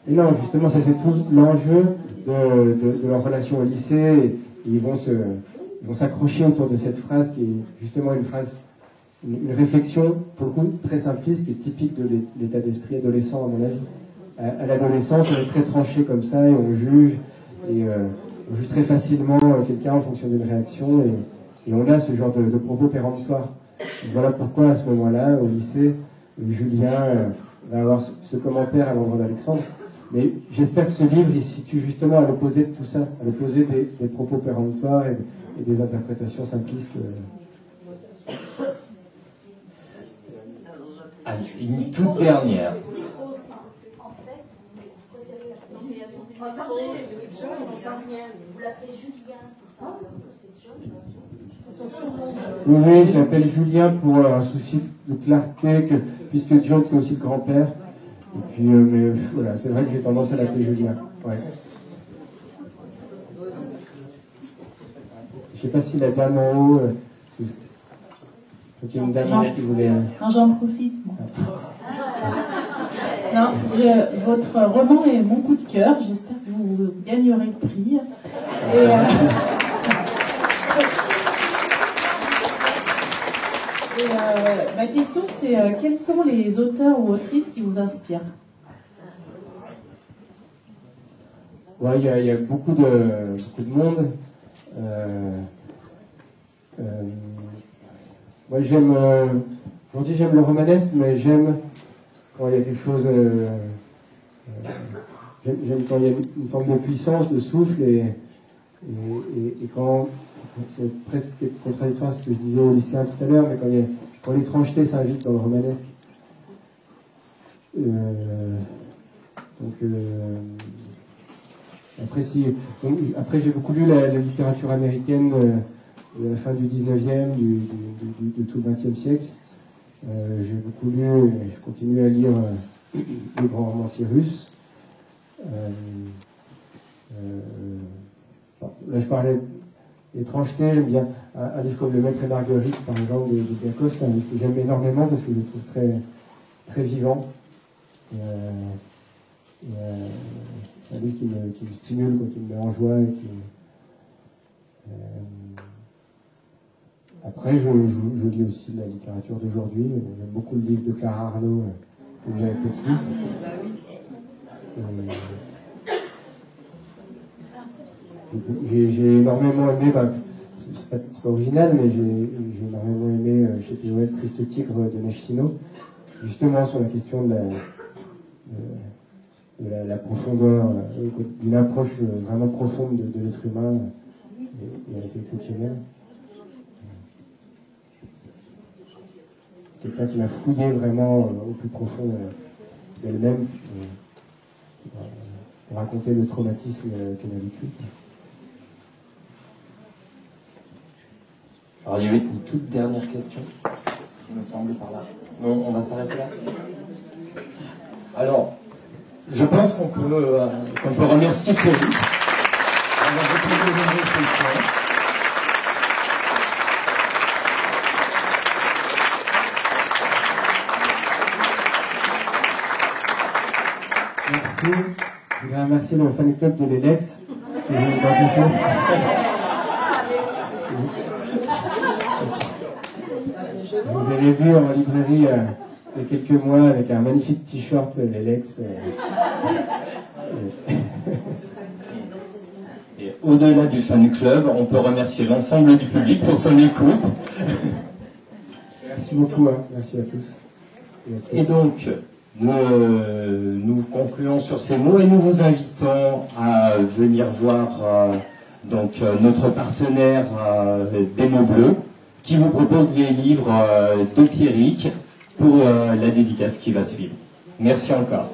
Et non, justement, ça c'est tout l'enjeu de leur relation au lycée, et ils vont s'accrocher autour de cette phrase qui est justement une réflexion, pour le coup, très simpliste, qui est typique de l'état d'esprit adolescent, à mon avis. À l'adolescence, on est très tranché comme ça, et on juge très facilement quelqu'un en fonction d'une réaction, et on a ce genre de propos péremptoires. Voilà pourquoi, à ce moment-là, au lycée, Julien va avoir ce commentaire à l'endroit d'Alexandre. Mais j'espère que ce livre, il se situe justement à l'opposé de tout ça, à l'opposé des propos péremptoires et des interprétations simplistes. Une toute dernière. Vous l'appelez Julien. Oui, je l'appelle Julien pour un souci de clarté, puisque John c'est aussi le grand-père. Et puis, mais voilà, c'est vrai que j'ai tendance à l'appeler Julien. Ouais. Je ne sais pas si la dame en haut, il y a une dame qui voulait. Non, j'en profite. Non, votre roman est mon coup de cœur. J'espère que vous gagnerez le prix. Ma question, c'est quels sont les auteurs ou autrices qui vous inspirent? Ouais, il y a beaucoup de monde. Moi, aujourd'hui, j'aime le romanesque, mais j'aime quand il y a quelque chose. J'aime quand il y a une forme de puissance, de souffle, et quand. C'est presque contradictoire à ce que je disais aux lycéens tout à l'heure, mais quand l'étrangeté s'invite dans le romanesque. Après, j'ai beaucoup lu la littérature américaine de la fin du 19e, de tout le 20e siècle. J'ai beaucoup lu et je continue à lire les grands romanciers russes. Là, je parlais d'étrangeté, j'aime bien un livre comme Le Maître et Marguerite, par exemple, de Bulgakov, c'est un livre que j'aime énormément parce que je le trouve très, très vivant. C'est un livre qui me stimule, qui me met en joie. Et après, je lis aussi la littérature d'aujourd'hui. J'aime beaucoup le livre de Clara Arnaud que j'avais peut-être lu. J'ai énormément aimé, c'est pas original, mais j'ai énormément aimé chez Pirouette Triste Tigre de Nechsino, justement sur la question de la profondeur, d'une approche vraiment profonde de l'être humain et assez exceptionnelle. Quelqu'un qui m'a fouillé vraiment au plus profond d'elle-même pour raconter le traumatisme qu'elle a vécu. Alors, il y avait une toute dernière question, il me semble, par là. Non, on va s'arrêter là. Alors, je pense qu'on peut remercier Thierry d'avoir répondu aux nombreuses questions. Merci. Je voudrais remercier le fan club de l'Elex. Vous avez vu en librairie il y a quelques mois avec un magnifique t-shirt l'Elex. Et au-delà du fan club, on peut remercier l'ensemble du public pour son écoute. Merci beaucoup, merci à tous. Et donc, nous concluons sur ces mots et nous vous invitons à venir voir notre partenaire des mots bleus qui vous propose des livres de Pierrick pour la dédicace qui va suivre. Merci encore.